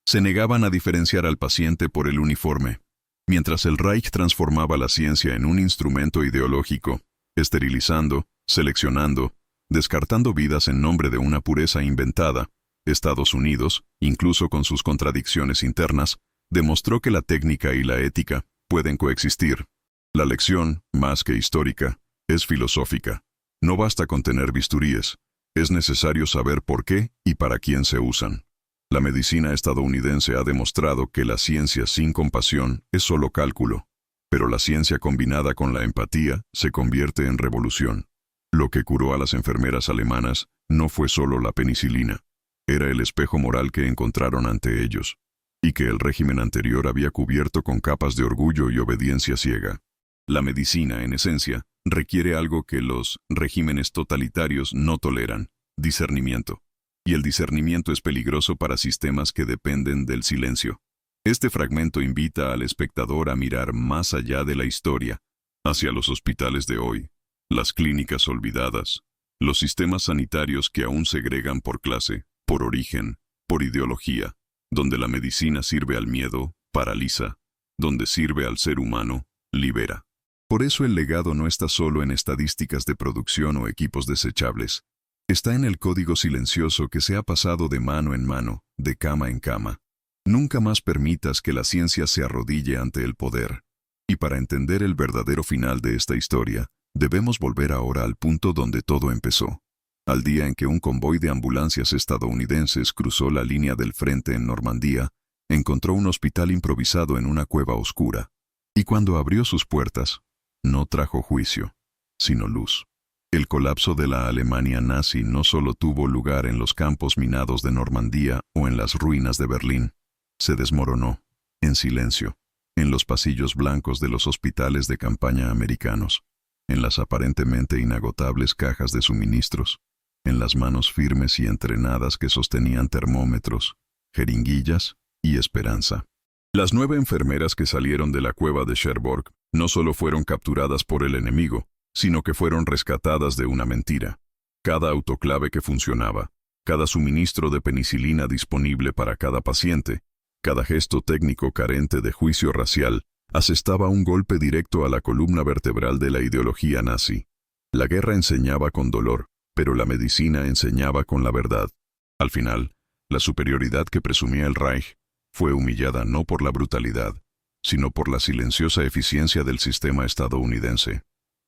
Speaker 1: se negaban a diferenciar al paciente por el uniforme, mientras el Reich transformaba la ciencia en un instrumento ideológico, esterilizando, seleccionando, descartando vidas en nombre de una pureza inventada. Estados Unidos, incluso con sus contradicciones internas, demostró que la técnica y la ética pueden coexistir. La lección, más que histórica, es filosófica. No basta con tener bisturíes, es necesario saber por qué y para quién se usan. La medicina estadounidense ha demostrado que la ciencia sin compasión es solo cálculo, pero la ciencia combinada con la empatía se convierte en revolución. Lo que curó a las enfermeras alemanas no fue solo la penicilina, era el espejo moral que encontraron ante ellos, y que el régimen anterior había cubierto con capas de orgullo y obediencia ciega. La medicina, en esencia, requiere algo que los regímenes totalitarios no toleran: discernimiento. Y el discernimiento es peligroso para sistemas que dependen del silencio. Este fragmento invita al espectador a mirar más allá de la historia, hacia los hospitales de hoy, las clínicas olvidadas, los sistemas sanitarios que aún segregan por clase, por origen, por ideología, donde la medicina sirve al miedo, paraliza, donde sirve al ser humano, libera. Por eso el legado no está solo en estadísticas de producción o equipos desechables. Está en el código silencioso que se ha pasado de mano en mano, de cama en cama. Nunca más permitas que la ciencia se arrodille ante el poder. Y para entender el verdadero final de esta historia, debemos volver ahora al punto donde todo empezó. Al día en que un convoy de ambulancias estadounidenses cruzó la línea del frente en Normandía, encontró un hospital improvisado en una cueva oscura. Y cuando abrió sus puertas, no trajo juicio, sino luz. El colapso de la Alemania nazi no solo tuvo lugar en los campos minados de Normandía o en las ruinas de Berlín, se desmoronó, en silencio, en los pasillos blancos de los hospitales de campaña americanos, en las aparentemente inagotables cajas de suministros, en las manos firmes y entrenadas que sostenían termómetros, jeringuillas y esperanza. Las 9 enfermeras que salieron de la cueva de Cherbourg no solo fueron capturadas por el enemigo, sino que fueron rescatadas de una mentira. Cada autoclave que funcionaba, cada suministro de penicilina disponible para cada paciente, cada gesto técnico carente de juicio racial, asestaba un golpe directo a la columna vertebral de la ideología nazi. La guerra enseñaba con dolor, pero la medicina enseñaba con la verdad. Al final, la superioridad que presumía el Reich fue humillada no por la brutalidad, sino por la silenciosa eficiencia del sistema estadounidense.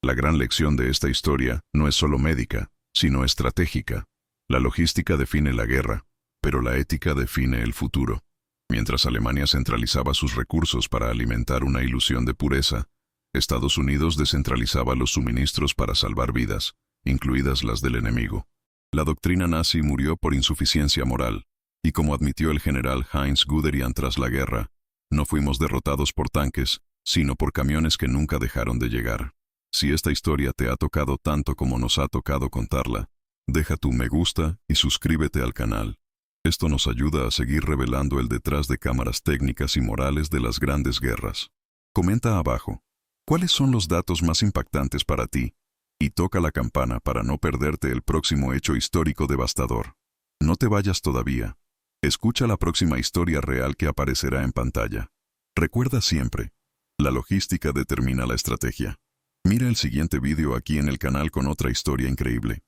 Speaker 1: La gran lección de esta historia no es solo médica, sino estratégica. La logística define la guerra, pero la ética define el futuro. Mientras Alemania centralizaba sus recursos para alimentar una ilusión de pureza, Estados Unidos descentralizaba los suministros para salvar vidas, incluidas las del enemigo. La doctrina nazi murió por insuficiencia moral, y como admitió el general Heinz Guderian tras la guerra, no fuimos derrotados por tanques, sino por camiones que nunca dejaron de llegar. Si esta historia te ha tocado tanto como nos ha tocado contarla, deja tu me gusta y suscríbete al canal. Esto nos ayuda a seguir revelando el detrás de cámaras técnicas y morales de las grandes guerras. Comenta abajo, ¿cuáles son los datos más impactantes para ti? Y toca la campana para no perderte el próximo hecho histórico devastador. No te vayas todavía. Escucha la próxima historia real que aparecerá en pantalla. Recuerda siempre, la logística determina la estrategia. Mira el siguiente vídeo aquí en el canal con otra historia increíble.